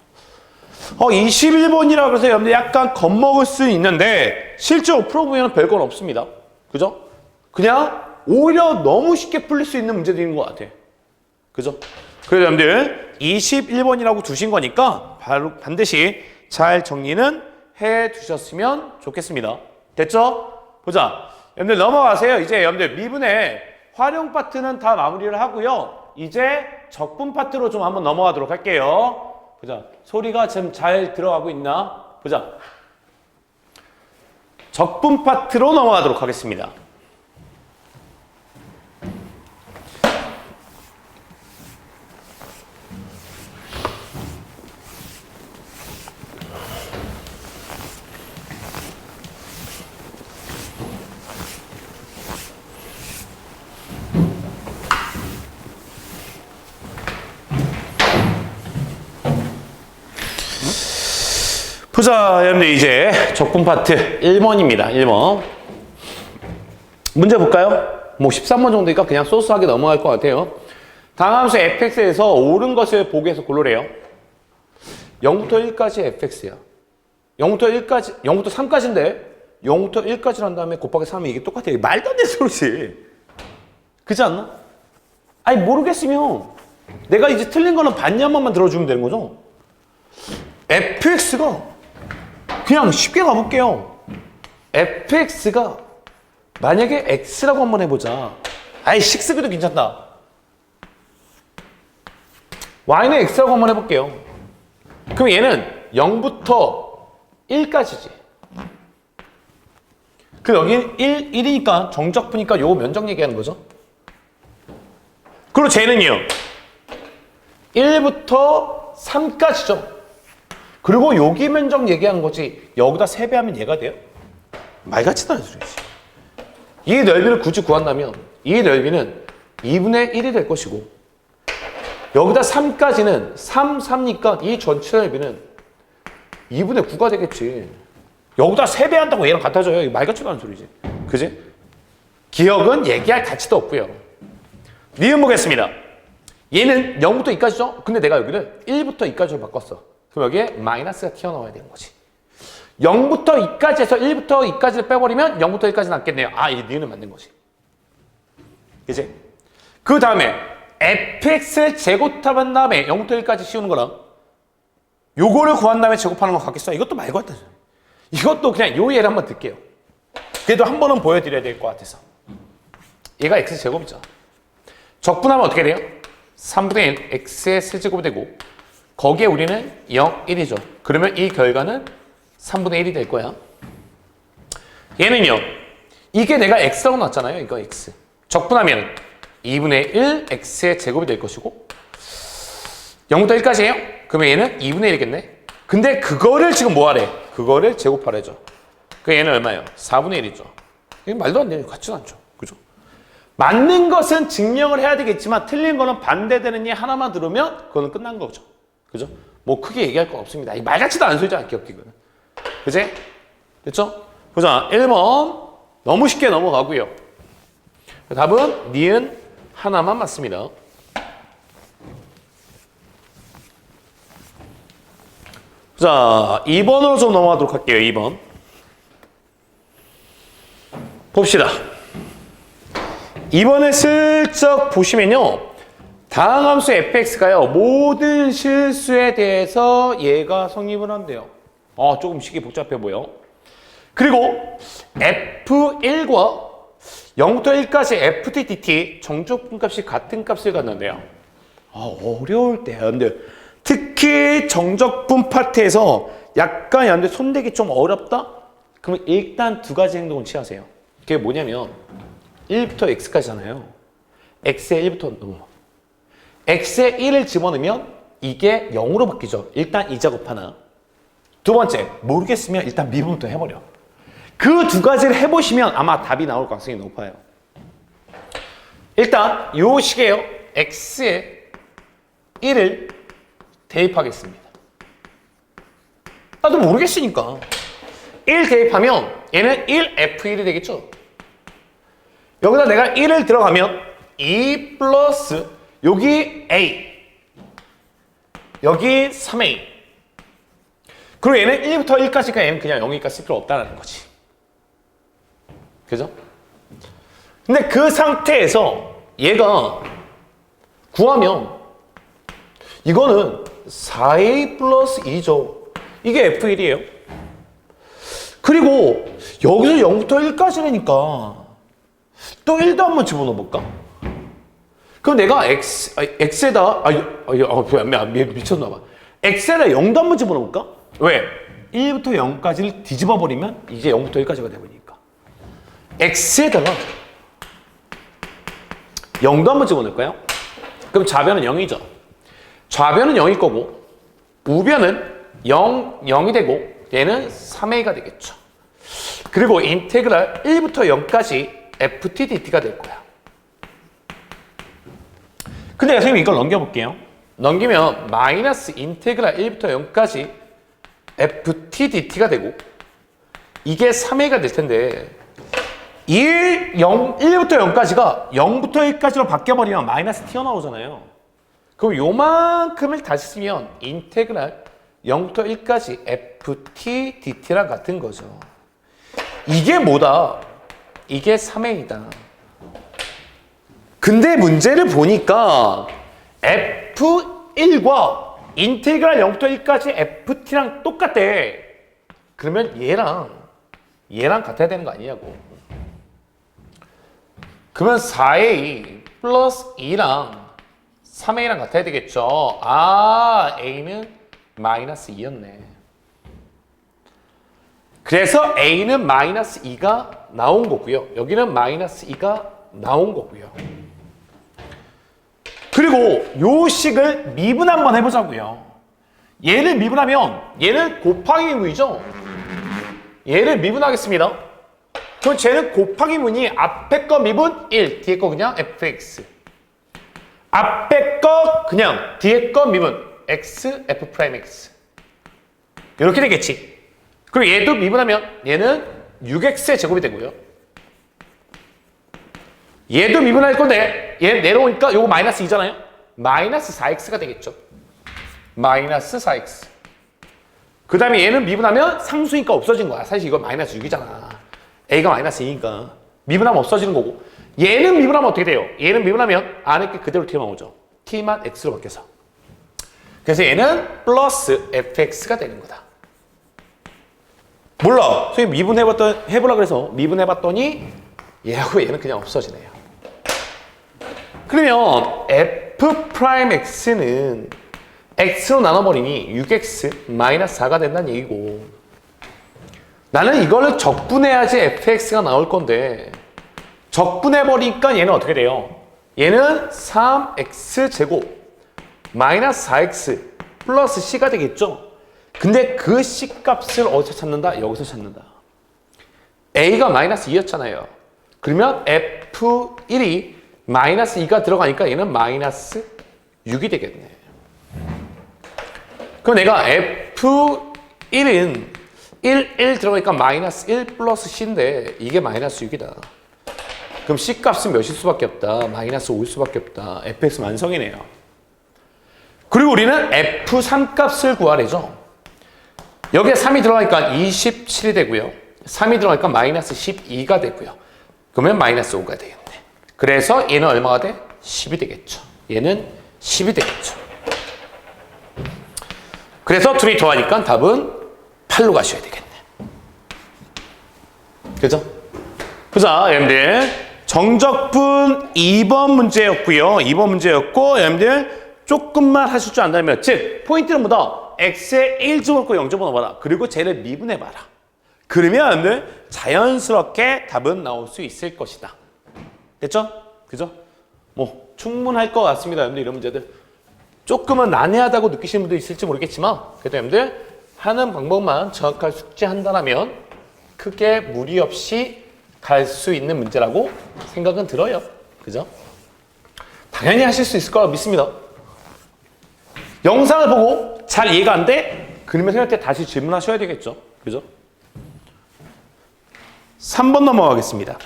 21번이라 그래서 여러분들 약간 겁먹을 수 있는데 실제로 풀어보면 별건 없습니다. 그죠? 그냥 오히려 너무 쉽게 풀릴 수 있는 문제들인 것 같아. 그죠? 그래서 여러분들 21번이라고 두신 거니까 바로 반드시 잘 정리는 해 두셨으면 좋겠습니다. 됐죠? 보자. 여러분들 넘어가세요. 이제 여러분들 미분의 활용 파트는 다 마무리를 하고요. 이제 적분 파트로 좀 한번 넘어가도록 할게요. 보자. 소리가 지금 잘 들어가고 있나? 보자. 적분 파트로 넘어가도록 하겠습니다. 보자, 여러분들 이제 적분 파트 1번입니다. 1번. 문제 볼까요? 뭐 13번 정도니까 그냥 소스하게 넘어갈 것 같아요. 다음 함수 fx에서 옳은 것을 보기 위해서 고르래요. 0부터 1까지 fx야. 0부터 3까지인데 0부터 1까지 한 다음에 곱하기 3이 이게 똑같아요. 말도 안 되는 소리지. 그렇지 않나? 아니 모르겠으면 내가 이제 틀린 거는 반년만만 들어주면 되는 거죠. fx가 그냥 쉽게 가볼게요. fx가 만약에 x라고 한번 해보자. 아이 6그도 괜찮다. y는 x라고 한번 해볼게요. 그럼 얘는 0부터 1까지지. 그럼 여기는 1이니까 정적분이니까 요거 면적 얘기하는 거죠. 그리고 쟤는요 1부터 3까지죠. 그리고 여기 면적 얘기하는 거지. 여기다 3배하면 얘가 돼요? 말같지도 않은 소리지. 이 넓이를 굳이 구한다면 이 넓이는 2분의 1이 될 것이고 여기다 3까지는 3니까 이 전체 넓이는 2분의 9가 되겠지. 여기다 3배 한다고 얘랑 같아져요. 말같지도 않은 소리지. 그지? 기억은 얘기할 가치도 없고요. 니은 보겠습니다. 얘는 0부터 2까지죠? 근데 내가 여기를 1부터 2까지로 바꿨어. 그럼 여기에 마이너스가 튀어나와야 되는 거지. 0부터 2까지 해서 1부터 2까지를 빼버리면 0부터 1까지 남겠네요. 아, 이 니은은 맞는 거지. 그치? 그 다음에 fx를 제곱한 다음에 0부터 1까지 씌우는 거랑 요거를 구한 다음에 제곱하는 거 같겠어? 이것도 말고 하다. 이것도 그냥 요 예를 한번 들게요. 그래도 한 번은 보여드려야 될 것 같아서. 얘가 x제곱이죠. 적분하면 어떻게 돼요? 3분의 1 x의 세제곱이 되고 거기에 우리는 0, 1이죠. 그러면 이 결과는 3분의 1이 될 거야. 얘는요. 이게 내가 x라고 놨잖아요. 이거 x. 적분하면 2분의 1 x의 제곱이 될 것이고 0부터 1까지예요? 그러면 얘는 2분의 1이겠네. 근데 그거를 지금 뭐 하래? 그거를 제곱하래죠. 그 얘는 얼마예요? 4분의 1이죠. 이게 말도 안 되는 같지는 않죠. 그죠? 맞는 것은 증명을 해야 되겠지만 틀린 거는 반대되는 예 하나만 들으면 그거는 끝난 거죠. 그죠? 뭐 크게 얘기할 건 없습니다. 이 말 같지도 않은 소리잖아, 기억기는. 그지? 됐죠? 보자. 1번 너무 쉽게 넘어가고요. 답은 니은 하나만 맞습니다. 자, 2번으로 좀 넘어가도록 할게요. 2번. 봅시다. 2번을 슬쩍 보시면요. 다음 함수 fx가요. 모든 실수에 대해서 얘가 성립을 한대요. 조금 식이 복잡해 보여. 그리고 f1과 0부터 1까지 ft, dt 정적분값이 같은 값을 갖는데요. 어려울 때. 근데 특히 정적분 파트에서 약간 근데 손대기 좀 어렵다? 그러면 일단 두 가지 행동을 취하세요. 그게 뭐냐면 1부터 x까지잖아요. x에 1부터 넘어. x에 1을 집어넣으면 이게 0으로 바뀌죠. 일단 이 작업 하나. 두 번째, 모르겠으면 일단 미분부터 해버려. 그 두 가지를 해보시면 아마 답이 나올 가능성이 높아요. 일단 요 식이에요. x에 1을 대입하겠습니다. 나도 모르겠으니까 1 대입하면 얘는 1f1이 되겠죠. 여기다 내가 1을 들어가면 2 플러스 여기 a 여기 3a 그리고 얘는 1부터 1까지가 얘는 그냥 0이니까 쓸 필요 없다는 거지. 그죠? 근데 그 상태에서 얘가 구하면 이거는 4a 플러스 2죠. 이게 f1이에요. 그리고 여기서 0부터 1까지라니까 또 1도 한번 집어넣어 볼까? 그럼 내가 x에다 미쳤나봐. x에다 0도 한번 집어넣어 볼까? 왜? 1부터 0까지를 뒤집어 버리면 이제 0부터 1까지가 되버리니까 x에다가 0도 한번 집어넣을까요? 그럼 좌변은 0이죠. 좌변은 0일 거고 우변은 0이 되고 얘는 3a가 되겠죠. 그리고 인테그랄 1부터 0까지 ft dt가 될 거야. 근데 선생님 이걸 넘겨볼게요. 넘기면 마이너스 인테그랄 1부터 0까지 ft dt가 되고 이게 3a가 될 텐데 1부터 0까지가 0부터 1까지로 바뀌어버리면 마이너스 튀어나오잖아요. 그럼 요만큼을 다시 쓰면 인테그랄 0부터 1까지 ft dt랑 같은 거죠. 이게 뭐다? 이게 3a이다. 근데 문제를 보니까 f1과 인테그랄 0부터 1까지 ft랑 똑같대. 그러면 얘랑 같아야 되는 거 아니냐고. 그러면 4a 플러스 2랑 3a랑 같아야 되겠죠. a는 마이너스 2였네. 그래서 a는 마이너스 2가 나온 거고요. 여기는 마이너스 2가 나온 거고요. 그리고 요 식을 미분 한번 해보자고요. 얘를 미분하면 얘는 곱하기 문이죠. 얘를 미분하겠습니다. 그럼 쟤는 곱하기 문이 앞에 거 미분 1, 뒤에 거 그냥 fx. 앞에 거 그냥 뒤에 거 미분 x, f'x. 이렇게 되겠지. 그리고 얘도 미분하면 얘는 6x의 제곱이 되고요. 얘도 미분할 건데 얘 내려오니까 요거 마이너스 2잖아요. 마이너스 4x가 되겠죠. 마이너스 4x. 그 다음에 얘는 미분하면 상수니까 없어진 거야. 사실 이거 마이너스 6이잖아. a가 마이너스 2니까 미분하면 없어지는 거고, 얘는 미분하면 어떻게 돼요? 얘는 미분하면 안에 게 그대로 t만 오죠. t만 x로 바뀌어서. 그래서 얘는 플러스 fx가 되는 거다. 몰라. 선생님 해보라 그래서 미분해봤더니 얘하고 얘는 그냥 없어지네요. 그러면 f 프라임 x는 x로 나눠버리니 6x 마이너스 4가 된다는 얘기고, 나는 이거를 적분해야지 fx가 나올 건데 적분해버리니까 얘는 어떻게 돼요? 얘는 3x 제곱 마이너스 4x 플러스 c가 되겠죠? 근데 그 c 값을 어디서 찾는다? 여기서 찾는다. a가 마이너스 2였잖아요. 그러면 f1이 마이너스 2가 들어가니까 얘는 마이너스 6이 되겠네. 그럼 내가 f1은 1 들어가니까 마이너스 1 플러스 c인데 이게 마이너스 6이다. 그럼 c 값은 몇일 수밖에 없다? 마이너스 5일 수밖에 없다. fx 완성이네요. 그리고 우리는 f3 값을 구하래죠. 여기에 3이 들어가니까 27이 되고요. 3이 들어가니까 마이너스 12가 되고요. 그러면 마이너스 5가 되겠네. 그래서 얘는 얼마가 돼? 10이 되겠죠. 얘는 10이 되겠죠. 그래서 둘이 더하니까 답은 8로 가셔야 되겠네. 그죠? 보자, 여러분들. 정적분 2번 문제였고요. 2번 문제였고, 여러분들 조금만 하실 줄 안다면, 즉 포인트는 뭐다? x에 1점 넣고 0점 넣어봐라. 그리고 쟤를 미분해봐라. 그러면 여러분들 자연스럽게 답은 나올 수 있을 것이다. 됐죠? 그죠? 뭐 충분할 것 같습니다. 여러분들 이런 문제들 조금은 난해하다고 느끼시는 분도 있을지 모르겠지만, 그래도 여러분들 하는 방법만 정확하게 숙지한다면 크게 무리 없이 갈 수 있는 문제라고 생각은 들어요. 그죠? 당연히 하실 수 있을 거라 믿습니다. 영상을 보고 잘 이해가 안 돼? 그러면 선생님한테 다시 질문하셔야 되겠죠. 그죠? 3번 넘어가겠습니다.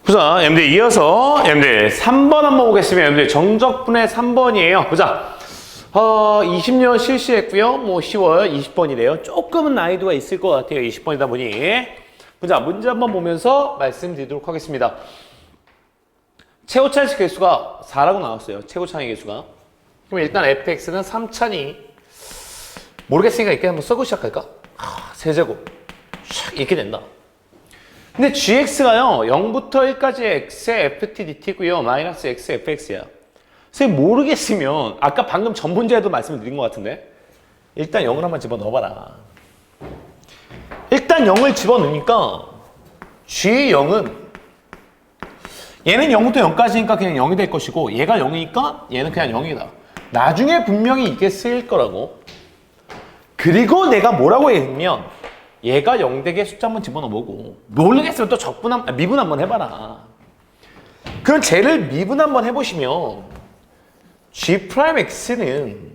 보자, 여러분들 이어서 여러분들 3번 한번 보겠습니다. 여러분들 정적분의 3번이에요. 보자. 20년 실시했고요. 뭐 쉬워요. 20번이래요. 조금은 난이도가 있을 것 같아요. 20번이다 보니. 보자, 문제 한번 보면서 말씀드리도록 하겠습니다. 최고차의 개수가 4라고 나왔어요. 최고차의 개수가. 그럼 일단 fx는 3차니 모르겠으니까 이렇게 한번 써고 시작할까? 세제곱 이렇게 된다. 근데 gx가요 0부터 1까지 x의 ft dt고요 마이너스 x fx야. 선생님 모르겠으면 아까 방금 전 문제에도 말씀을 드린 것 같은데 일단 0을 한번 집어넣어봐라. 일단 0을 집어넣으니까 g0은 얘는 0부터 0까지니까 그냥 0이 될 것이고 얘가 0이니까 얘는 그냥 0이다. 나중에 분명히 이게 쓰일 거라고. 그리고 내가 뭐라고 했냐면 얘가 0 되게 숫자 한번 집어넣어보고 모르겠으면 또 미분 한번 해봐라. 그럼 쟤를 미분 한번 해보시면 G'X는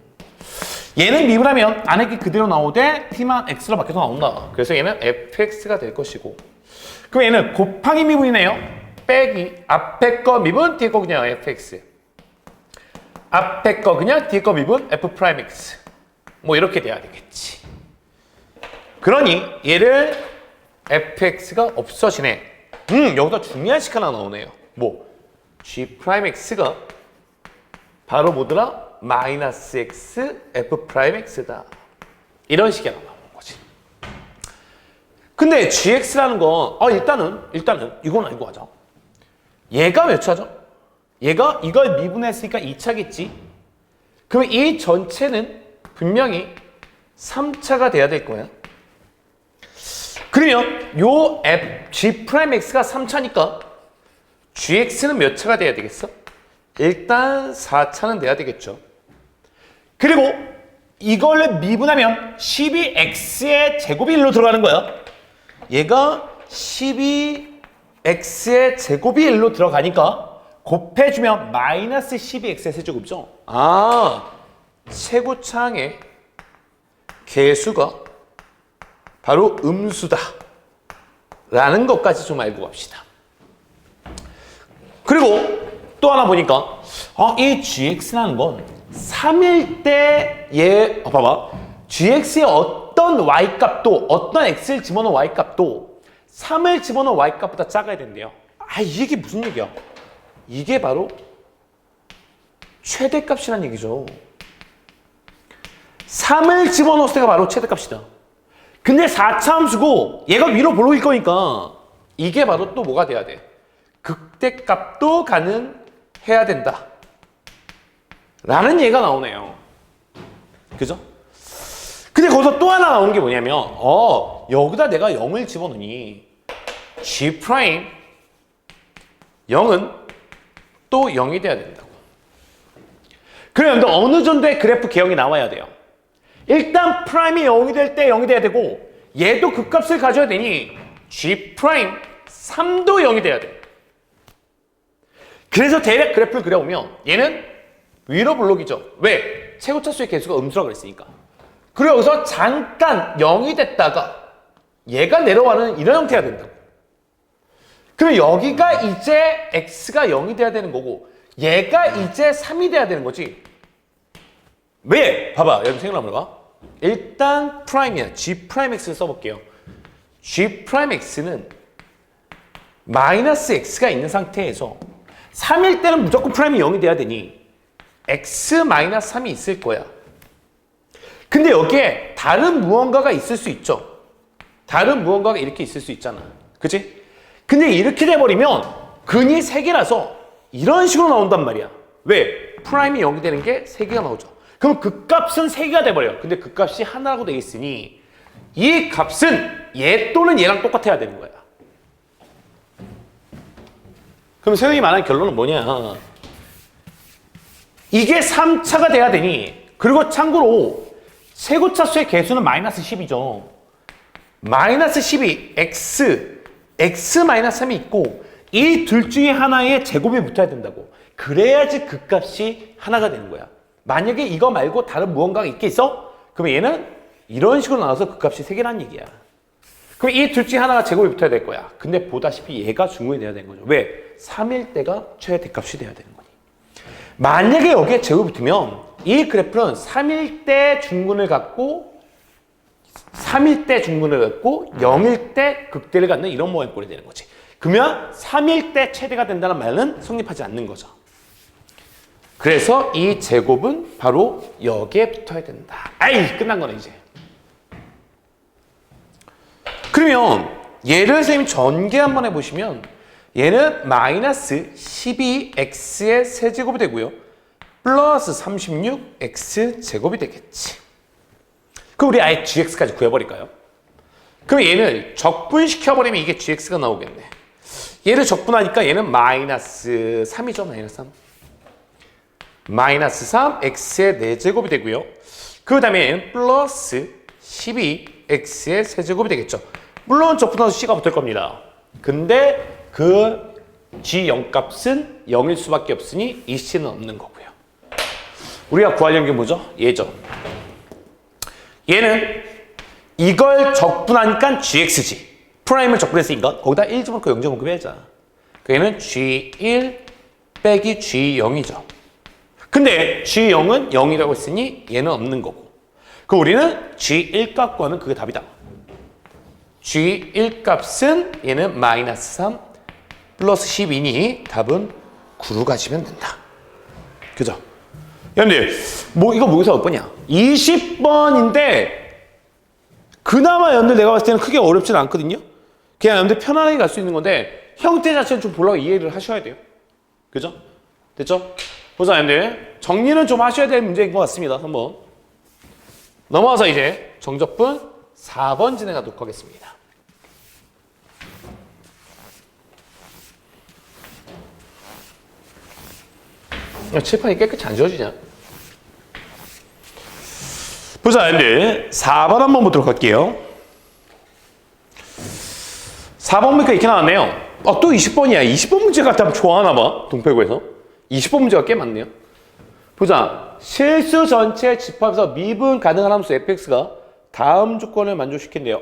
얘는 미분하면 안에 게 그대로 나오되 T만 X로 바뀌어서 나온다. 그래서 얘는 FX가 될 것이고 그럼 얘는 곱하기 미분이네요. 빼기 앞에 거 미분 뒤에 거 그냥 fx 앞에 거 그냥 뒤에 거 미분 f'x 뭐 이렇게 돼야 되겠지. 그러니 얘를 fx가 없어지네. 여기다 중요한 식 하나 나오네요. 뭐 g'x가 바로 뭐더라? 마이너스 x f'x다. 이런 식이 나오는 거지. 근데 gx라는 건 일단은 이건 알고 가자. 얘가 몇 차죠? 얘가 이걸 미분했으니까 2차겠지? 그럼 이 전체는 분명히 3차가 돼야 될 거야. 그러면 요 G'X가 3차니까 GX는 몇 차가 돼야 되겠어? 일단 4차는 돼야 되겠죠. 그리고 이걸 미분하면 12X의 제곱이 1로 들어가는 거야. 얘가 12X의 제곱이 1로 들어가니까 곱해주면 마이너스 12X의 세제곱이죠. 최고차항의 개수가 바로 음수다 라는 것까지 좀 알고 갑시다. 그리고 또 하나 보니까 이 GX라는 건 3일 때 봐봐. gx의 어떤 y값도 어떤 x를 집어넣은 y값도 3을 집어넣은 y값보다 작아야 된대요. 이게 무슨 얘기야? 이게 바로 최대값이란 얘기죠. 3을 집어넣었을 때가 바로 최대값이다. 근데 4차 함수고 얘가 위로 볼록일 거니까 이게 바로 또 뭐가 돼야 돼? 극대값도 가능해야 된다. 라는 얘기가 나오네요. 그죠? 근데 거기서 또 하나 나오는 게 뭐냐면 여기다 내가 0을 집어넣으니 G' 0은 또 0이 돼야 된다고. 그런데 어느 정도의 그래프 개형이 나와야 돼요. 일단 프라임이 0이 될 때 0이 돼야 되고 얘도 그 값을 가져야 되니 G' 3도 0이 돼야 돼. 그래서 대략 그래프를 그려보면 얘는 위로 블록이죠. 왜? 최고차수의 개수가 음수라고 그랬으니까. 그리고 여기서 잠깐 0이 됐다가 얘가 내려가는 이런 형태가 된다고. 그럼 여기가 이제 x가 0이 돼야 되는 거고 얘가 이제 3이 돼야 되는 거지. 왜? 봐봐. 여러분 생각을 한번 해봐. 일단 프라임이야. G'x를 써볼게요. G'x는 마이너스 x가 있는 상태에서 3일 때는 무조건 프라임이 0이 돼야 되니 x-3이 있을 거야. 근데 여기에 다른 무언가가 있을 수 있죠. 다른 무언가가 이렇게 있을 수 있잖아. 그치? 근데 이렇게 돼버리면 근이 3개라서 이런 식으로 나온단 말이야. 왜? 프라임이 0이 되는 게 3개가 나오죠. 그럼 그 값은 3개가 돼버려요. 근데 그 값이 하나라고 되어 있으니 이 값은 얘 또는 얘랑 똑같아야 되는 거야. 그럼 세영이 말하는 결론은 뭐냐? 이게 3차가 돼야 되니 그리고 참고로 세고차수의 개수는 마이너스 10이죠. 마이너스 10이 x-3이 있고 이 둘 중에 하나의 제곱이 붙어야 된다고. 그래야지 그 값이 하나가 되는 거야. 만약에 이거 말고 다른 무언가가 있겠어? 그러면 얘는 이런 식으로 나와서 그 값이 3개라는 얘기야. 그럼 이 둘 중에 하나가 제곱이 붙어야 될 거야. 근데 보다시피 얘가 중근이 돼야 되는 거죠. 왜? 3일 때가 최대값이 돼야 되는 거니. 만약에 여기에 제곱이 붙으면 이 그래프는 3일 때 중근을 갖고 3일 때 중근을 갖고 0일 때 극대를 갖는 이런 모양의 꼴이 되는 거지. 그러면 3일 때 최대가 된다는 말은 성립하지 않는 거죠. 그래서 이 제곱은 바로 여기에 붙어야 된다. 끝난 거네 이제. 그러면 얘를 선생님이 전개 한번 해보시면 얘는 마이너스 12x의 세제곱이 되고요. 플러스 36x 제곱이 되겠지. 그럼 우리 아예 gx까지 구해버릴까요? 그럼 얘를 적분시켜버리면 이게 gx가 나오겠네. 얘를 적분하니까 얘는 마이너스 3이죠. 마이너스 3. 마이너스 3x의 4제곱이 되고요. 그 다음에 얘는 플러스 12x의 세제곱이 되겠죠. 물론 적분하면 c가 붙을 겁니다. 근데 그 g0 값은 0일 수밖에 없으니 이 c는 없는 거고요. 우리가 구하려는 게 뭐죠? 얘죠. 얘는 이걸 적분하니까 gx지. 프라임을 적분했으니까 거기다 1 집어넣고 0 제곱해야죠. 얘는 g1 빼기 g0이죠. 근데 g0은 0이라고 했으니 얘는 없는 거고. 그럼 우리는 g1 값 구하면 그게 답이다. g1 값은 얘는 마이너스 3 플러스 10이니 답은 9로 가시면 된다. 그죠? 여러분들 이거 모의고사 몇 번이야? 20번인데 그나마 여러분들 내가 봤을 때는 크게 어렵진 않거든요. 그냥 여러분들 편안하게 갈 수 있는 건데 형태 자체는 좀 보려고 이해를 하셔야 돼요. 그죠? 됐죠? 보자 여러분들 정리는 좀 하셔야 될 문제인 것 같습니다. 한번 넘어와서 이제 정적분 4번 진행하도록 하겠습니다. 칠판이 깨끗이 안 지워지냐? 보자, 여러분들 4번 한번 보도록 할게요. 4번 보니까 이렇게 나왔네요. 또 20번이야. 20번 문제가 참 좋아하나 봐. 동패구에서. 20번 문제가 꽤 많네요. 보자. 실수 전체 집합에서 미분 가능한 함수 fx가 다음 조건을 만족시킨대요.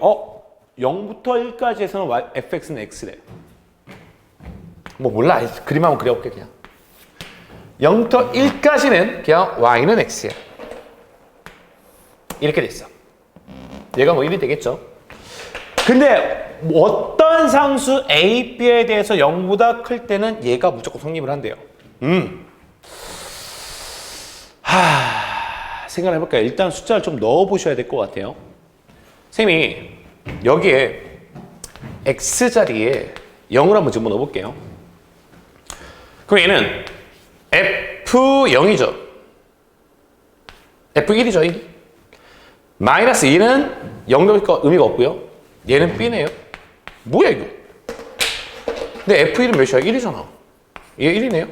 0부터 1까지 해서는 fx는 x래요. 몰라. 그림 한번 그려볼게 그냥. 0부터 1까지는 그냥 y는 x야. 이렇게 돼 있어. 얘가 뭐 1이 되겠죠. 근데 어떤 상수 a, b에 대해서 0보다 클 때는 얘가 무조건 성립을 한대요. 생각을 해볼까요? 일단 숫자를 좀 넣어보셔야 될 것 같아요. 선생님이 여기에 x자리에 0을 한번 집어넣어 볼게요. 그럼 얘는 F0이죠. F1이죠, 1. 마이너스 2는 0이니까 의미가 없고요. 얘는 B네요. 뭐야, 이거? 근데 F1은 몇이야? 1이잖아. 얘 1이네요.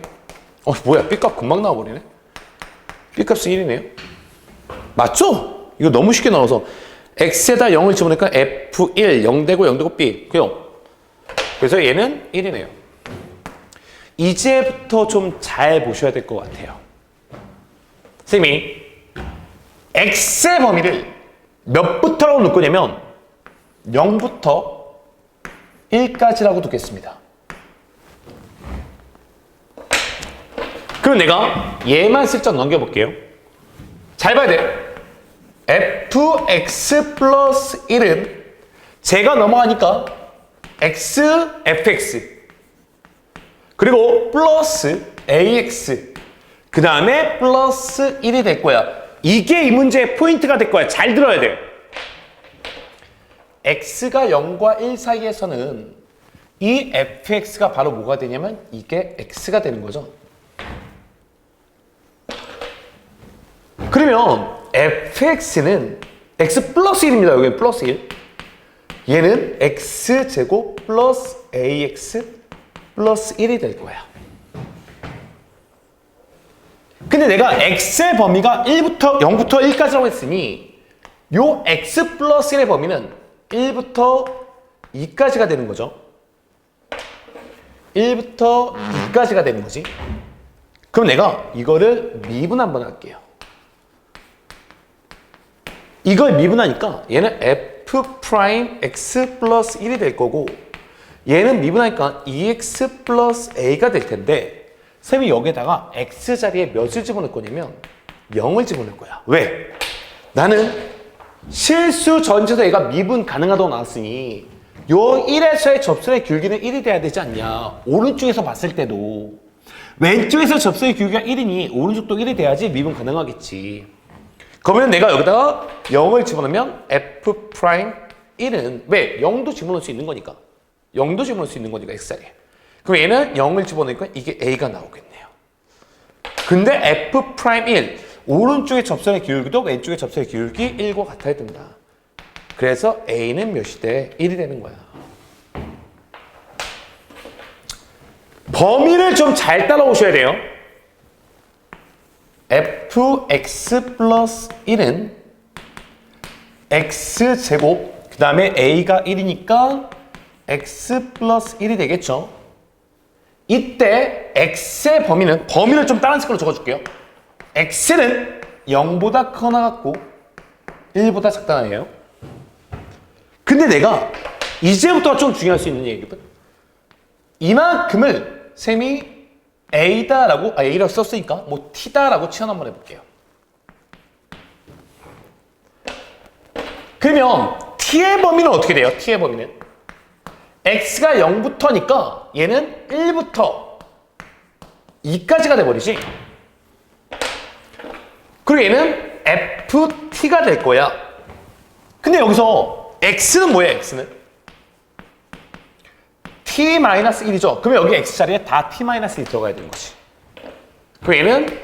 뭐야, B값 금방 나와버리네. B값은 1이네요. 맞죠? 이거 너무 쉽게 나와서 X에다 0을 집어넣으니까 F1, 0 되고 0 되고 B. 그요? 그래서 얘는 1이네요. 이제부터 좀 잘 보셔야 될 것 같아요. 선생님이 X의 범위를 몇부터라고 놓을 거냐면 0부터 1까지라고 두겠습니다. 그럼 내가 얘만 슬쩍 넘겨볼게요. 잘 봐야 돼. fx 플러스 1은 제가 넘어가니까 x, fx 그리고 플러스 ax 그 다음에 플러스 1이 될 거야. 이게 이 문제의 포인트가 될 거야. 잘 들어야 돼. x가 0과 1 사이에서는 이 fx가 바로 뭐가 되냐면 이게 x가 되는 거죠. 그러면 fx는 x 플러스 1입니다. 여기 플러스 1. 얘는 x제곱 플러스 ax 플러스 1이 될 거야. 근데 내가 x의 범위가 0부터 1까지라고 했으니 요 x 플러스 1의 범위는 1부터 2까지가 되는 거죠. 1부터 2까지가 되는 거지. 그럼 내가 이거를 미분 한번 할게요. 이걸 미분하니까 얘는 f 프라임 x 플러스 1이 될 거고 얘는 미분하니까 2x 플러스 a가 될 텐데 쌤이 여기에다가 x자리에 몇을 집어넣을 거냐면 0을 집어넣을 거야. 왜? 나는 실수 전체에서 얘가 미분 가능하다고 나왔으니 요 1에서의 접선의 길기는 1이 돼야 되지 않냐. 오른쪽에서 봤을 때도 왼쪽에서 접선의 길기가 1이니 오른쪽도 1이 돼야지 미분 가능하겠지. 그러면 내가 여기다가 0을 집어넣으면 f 프라임 1은 왜? 0도 집어넣을 수 있는 거니까. 0도 집어넣을 수 있는 거니까 x자리에. 그럼 얘는 0을 집어넣으니까 이게 a가 나오겠네요. 근데 f 프라임 1 오른쪽의 접선의 기울기도 왼쪽의 접선의 기울기 1과 같아야 된다. 그래서 a는 몇이 돼? 1이 되는 거야. 범위를 좀 잘 따라오셔야 돼요. fx 플러스 1은 x제곱 그 다음에 a가 1이니까 x 플러스 1이 되겠죠. 이때 x의 범위를 좀 다른 색깔로 적어줄게요. x는 0보다 크거나 같고 1보다 작다는 얘기예요. 근데 내가 이제부터 좀 중요할 수 있는 얘기거든. 이만큼을 셈이 a다라고 a라고 썼으니까 뭐 t다라고 치환 한번 해볼게요. 그러면 t의 범위는 어떻게 돼요? t의 범위는 x가 0부터니까 얘는 1부터 2까지가 돼버리지. 그리고 얘는 ft가 될 거야. 근데 여기서 x는 뭐예요? x는 t-1이죠. 그러면 여기 x자리에 다 t-1이 들어가야 되는 거지. 그럼 얘는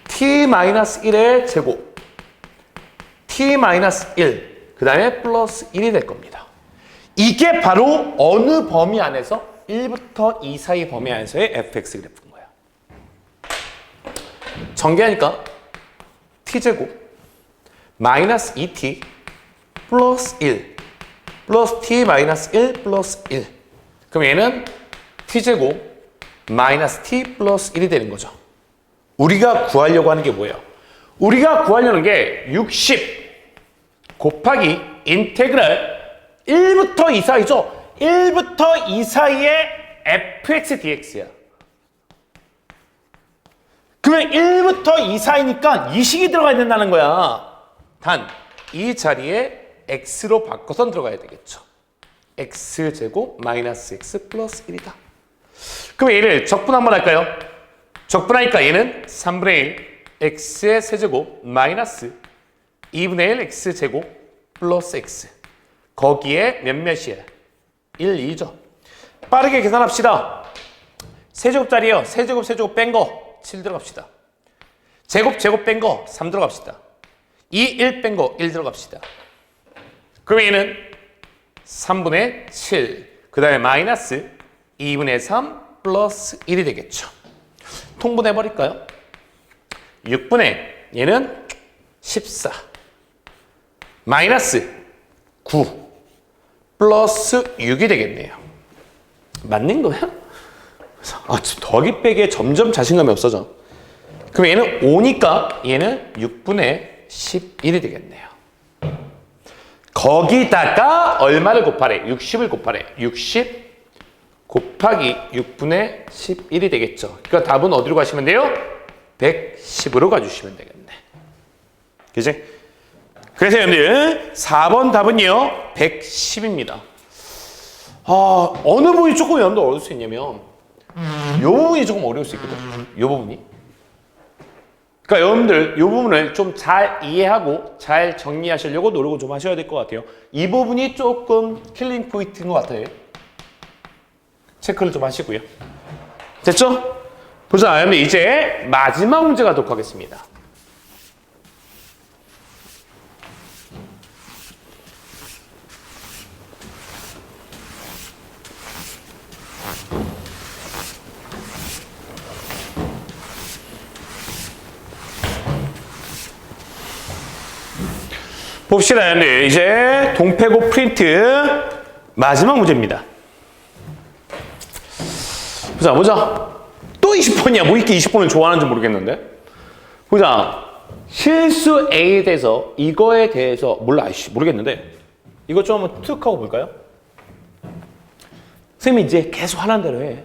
t-1의 제곱 t-1 그 다음에 플러스 1이 될 겁니다. 이게 바로 어느 범위 안에서 1부터 2 사이 범위 안에서의 fx 그래프인 거야. 전개하니까 t제곱 마이너스 2t 플러스 1 플러스 t-1 플러스 1 그럼 얘는 t제곱 마이너스 t 플러스 1이 되는 거죠. 우리가 구하려고 하는 게 뭐예요? 우리가 구하려는 게 60 곱하기 인테그랄 1부터 2 사이죠. 1부터 2 사이의 fx dx야. 그러면 1부터 2 사이니까 이 식이 들어가야 된다는 거야. 단 이 자리에 x로 바꿔서 들어가야 되겠죠. x제곱 마이너스 x 플러스 1이다. 그럼 얘를 적분 한번 할까요? 적분하니까 얘는 3분의 1 x의 세제곱 마이너스 2분의 1 x제곱 플러스 x. 거기에 몇몇이야? 1, 2죠. 빠르게 계산합시다. 세제곱짜리요. 세제곱 뺀 거 7 들어갑시다. 제곱 뺀 거 3 들어갑시다. 2, 1 뺀 거 1 들어갑시다. 그럼 얘는 3분의 7, 그 다음에 마이너스 2분의 3 플러스 1이 되겠죠. 통분해버릴까요? 6분의 얘는 14 마이너스 9 플러스 6이 되겠네요. 맞는 거야? 더하기 빼기에 점점 자신감이 없어져. 그럼 얘는 5니까 얘는 6분의 11이 되겠네요. 거기다가 얼마를 곱하래? 60을 곱하래. 60 곱하기 6분의 11이 되겠죠. 그러니까 답은 어디로 가시면 돼요? 110으로 가주시면 되겠네. 그치? 그래서 여러분들 4번 답은요 110입니다. 어느 부분이 조금 여러분들 어려울 수 있냐면 이 부분이 조금 어려울 수 있거든. 이 부분이. 그러니까 여러분들 이 부분을 좀 잘 이해하고 잘 정리하시려고 노력을 좀 하셔야 될 것 같아요. 이 부분이 조금 킬링 포인트인 것 같아요. 체크를 좀 하시고요. 됐죠? 보자. 여러분들 이제 마지막 문제 가도록 하겠습니다. 봅시다. 네, 이제 동패고 프린트 마지막 문제입니다. 보자. 또 20번이야. 뭐 이렇게 20번을 좋아하는지 모르겠는데. 보자. 실수 A에 대해서 이거에 대해서 몰라. 모르겠는데. 이것 좀 한번 툭 하고 볼까요? 선생님이 이제 계속 하라는 대로 해.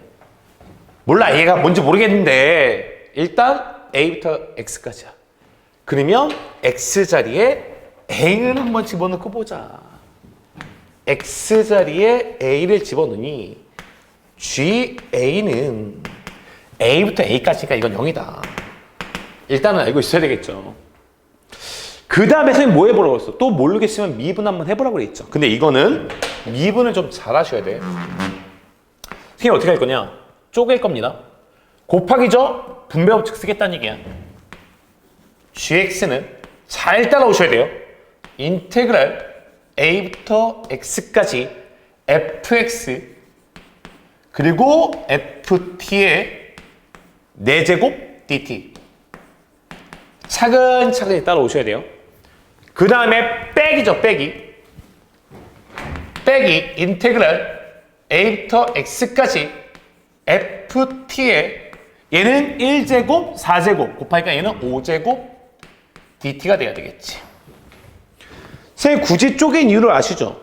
몰라. 얘가 뭔지 모르겠는데 일단 A부터 X까지야. 그러면 X자리에 A를 한번 집어넣고 보자. X자리에 A를 집어넣으니 GA는 A부터 A까지니까 이건 0이다. 일단은 알고 있어야 되겠죠. 그 다음에 선생님 뭐 해보라고 했어? 또 모르겠으면 미분 한번 해보라고 그랬죠. 근데 이거는 미분을 좀 잘 하셔야 돼. 선생님 어떻게 할 거냐? 쪼갤 겁니다. 곱하기죠? 분배 법칙 쓰겠다는 얘기야. GX는 잘 따라오셔야 돼요. 인테그랄 A부터 X까지 fx 그리고 ft의 4제곱 dt 차근차근히 따라오셔야 돼요. 그 다음에 빼기죠. 빼기 인테그랄 A부터 X까지 ft의 얘는 1제곱 4제곱 곱하니까 얘는 5제곱 dt가 돼야 되겠지. 선생님 굳이 쪼갠 이유를 아시죠?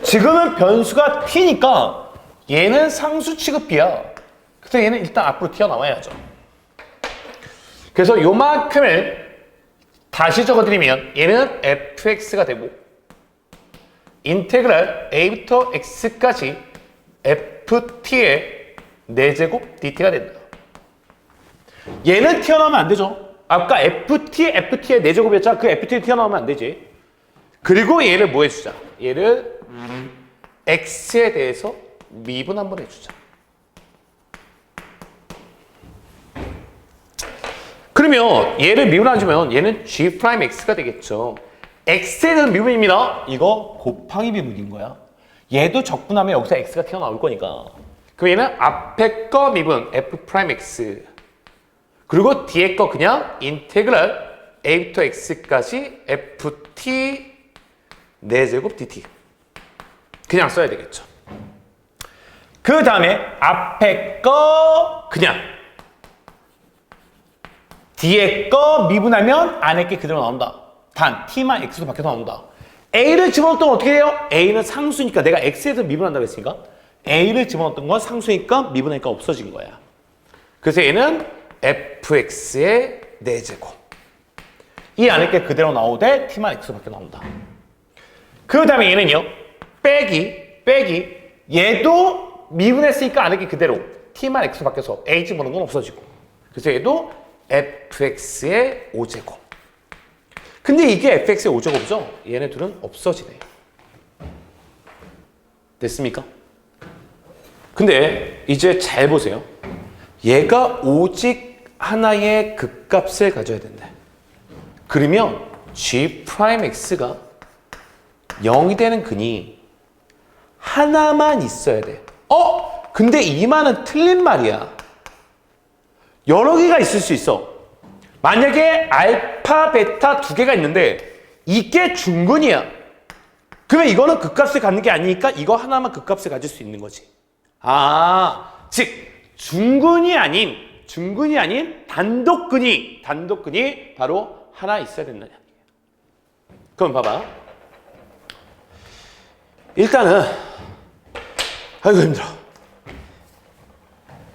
지금은 변수가 t니까 얘는 상수 취급비야. 그래서 얘는 일단 앞으로 튀어나와야죠. 그래서 요만큼을 다시 적어드리면 얘는 fx가 되고 인테그랄 a부터 x까지 ft의 4제곱 dt가 된다. 얘는 튀어나오면 안 되죠. 아까 FT의 4제곱이었잖아. 그 FT를 튀어나오면 안 되지. 그리고 얘를 뭐 해주자? 얘를 X에 대해서 미분 한번 해주자. 그러면 얘를 미분 안 주면 얘는 G'X가 되겠죠. X에 대한 미분입니다. 이거 곱하기 미분인 거야. 얘도 적분하면 여기서 X가 튀어나올 거니까. 그럼 얘는 앞에 거 미분 F'X 그리고 뒤에 거 그냥 인테그랄 A부터 X까지 FT 4제곱 DT 그냥 써야 되겠죠. 그 다음에 앞에 거 그냥 뒤에 거 미분하면 안에 게 그대로 나온다. 단 T만 X로 바뀌어서 나온다. A를 집어넣었던 건 어떻게 돼요? A는 상수니까 내가 X에서 미분한다고 했으니까 A를 집어넣었던 건 상수니까 미분하니까 없어진 거야. 그래서 얘는 fx의 4제곱. 이 안에 게 그대로 나오되 t만 x밖에 나온다. 그 다음에 얘는요. 빼기 얘도 미분했으니까 안에 게 그대로 t만 x 바뀌어서 a 집어넣은 건 없어지고. 그래서 얘도 fx의 5제곱. 근데 이게 fx의 5제곱이죠? 얘네 둘은 없어지네. 됐습니까? 근데 이제 잘 보세요. 얘가 오직 하나의 극값을 가져야 된대. 그러면 G'X가 0이 되는 근이 하나만 있어야 돼. 근데 이 말은 틀린 말이야. 여러 개가 있을 수 있어. 만약에 알파, 베타 2개가 있는데 이게 중근이야. 그러면 이거는 극값을 갖는 게 아니니까 이거 하나만 극값을 가질 수 있는 거지. 즉 중근이 아닌 단독근이 바로 하나 있어야 된다는 얘기예요. 그럼 봐봐. 일단은 아이고 힘들어.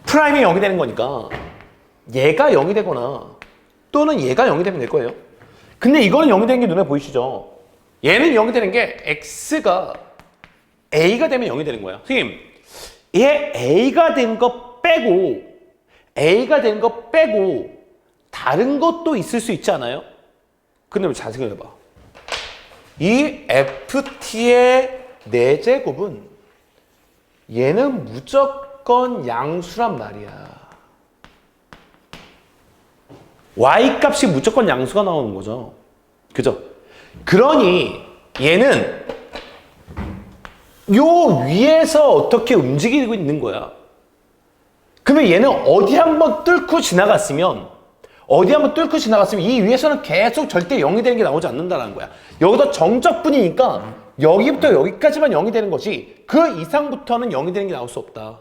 프라임이 0이 되는 거니까 얘가 0이 되거나 또는 얘가 0이 되면 될 거예요. 근데 이거는 0이 되는 게 눈에 보이시죠? 얘는 0이 되는 게 x가 a가 되면 0이 되는 거야. 선생님, 얘 a가 된 거 빼고 다른 것도 있을 수 있지 않아요? 근데 잘 생각해봐. 이 ft의 4제곱은 얘는 무조건 양수란 말이야. y값이 무조건 양수가 나오는 거죠. 그죠? 그러니 얘는 요 위에서 어떻게 움직이고 있는 거야. 그러면 얘는 어디 한번 뚫고 지나갔으면 이 위에서는 계속 절대 0이 되는 게 나오지 않는다는 거야. 여기도 정적분이니까 여기부터 여기까지만 0이 되는 거지 그 이상부터는 0이 되는 게 나올 수 없다.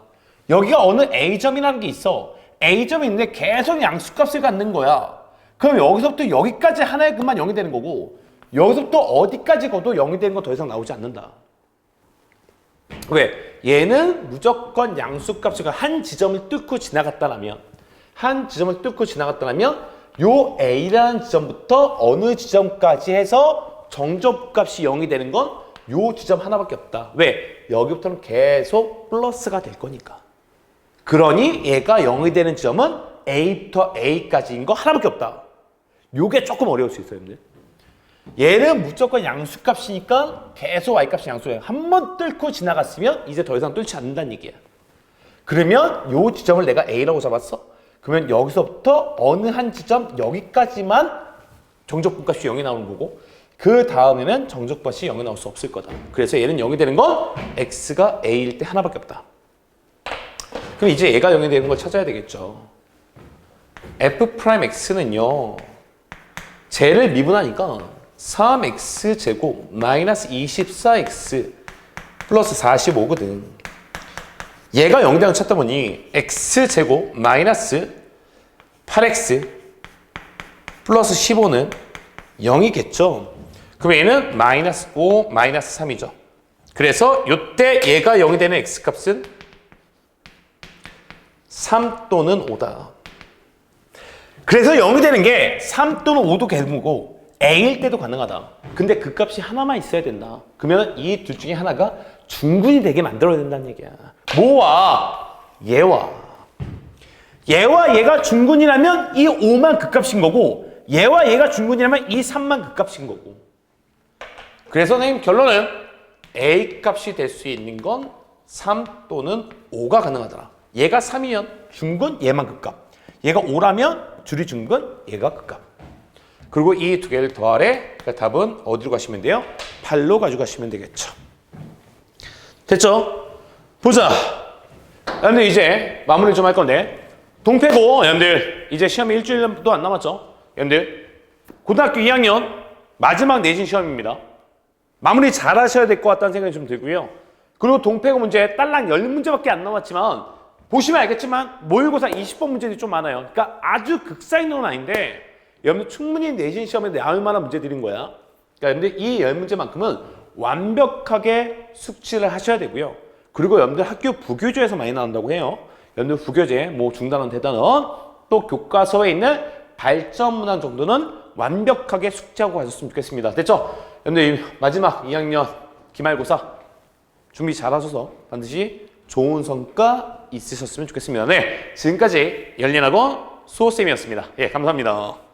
여기가 어느 A점이라는 게 있어. A점이 있는데 계속 양수값을 갖는 거야. 그럼 여기서부터 여기까지 하나의 근만 0이 되는 거고 여기서부터 어디까지 가도 0이 되는 거 더 이상 나오지 않는다. 왜? 얘는 무조건 양수값을 한 지점을 뚫고 지나갔다라면 요 A라는 지점부터 어느 지점까지 해서 정적값이 0이 되는 건 요 지점 하나밖에 없다. 왜? 여기부터는 계속 플러스가 될 거니까. 그러니 얘가 0이 되는 지점은 A부터 A까지인 거 하나밖에 없다. 요게 조금 어려울 수 있어요, 여러분들. 얘는 무조건 양수값이니까 계속 y값이 양수예요. 한 번 뚫고 지나갔으면 이제 더 이상 뚫지 않는다는 얘기야. 그러면 요 지점을 내가 A라고 잡았어. 그러면 여기서부터 어느 한 지점 여기까지만 정적분값이 0이 나오는 거고 그 다음에는 정적분값이 0이 나올 수 없을 거다. 그래서 얘는 0이 되는 건 x가 a일 때 하나밖에 없다. 그럼 이제 얘가 0이 되는 걸 찾아야 되겠죠. f'x는요. 쟤를 미분하니까 3x제곱 마이너스 24x 플러스 45거든. 얘가 0이 되는 걸 찾다 보니 x제곱 마이너스 8x 플러스 15는 0이겠죠. 그럼 얘는 마이너스 5 마이너스 3이죠. 그래서 이때 얘가 0이 되는 x값은 3 또는 5다. 그래서 0이 되는 게 3 또는 5도 개무고 a일 때도 가능하다. 근데 그 값이 하나만 있어야 된다. 그러면 이 둘 중에 하나가 중근이 되게 만들어야 된다는 얘기야. 뭐와? 얘와 얘가 중근이라면 이 5만 그 값인 거고 얘와 얘가 중근이라면 이 3만 그 값인 거고. 그래서 선생님 결론은 a 값이 될 수 있는 건 3 또는 5가 가능하더라. 얘가 3이면 중근 얘만 그 값. 얘가 5라면 줄이 중근 얘가 그 값. 그리고 이 두 개를 더하래. 그러니까 답은 어디로 가시면 돼요? 8로 가져가시면 되겠죠. 됐죠? 보자. 여러분들 이제 마무리 좀 할 건데 동패고 여러분들 이제 시험이 일주일도 안 남았죠? 여러분들 고등학교 2학년 마지막 내신 시험입니다. 마무리 잘 하셔야 될 것 같다는 생각이 좀 들고요. 그리고 동패고 문제 딸랑 10문제밖에 안 남았지만 보시면 알겠지만 모의고사 20번 문제들이 좀 많아요. 그러니까 아주 극사인은 아닌데 여러분들 충분히 내신 시험에 나올 만한 문제들인 거야. 그러니까 여러분들 이 10문제만큼은 완벽하게 숙지를 하셔야 되고요. 그리고 여러분들 학교 부교재에서 많이 나온다고 해요. 여러분들 부교재 뭐 중단원 대단원 또 교과서에 있는 발전 문항 정도는 완벽하게 숙지하고 가셨으면 좋겠습니다. 됐죠? 여러분들 마지막 2학년 기말고사 준비 잘하셔서 반드시 좋은 성과 있으셨으면 좋겠습니다. 네, 지금까지 열린학원 수호쌤이었습니다. 예, 감사합니다.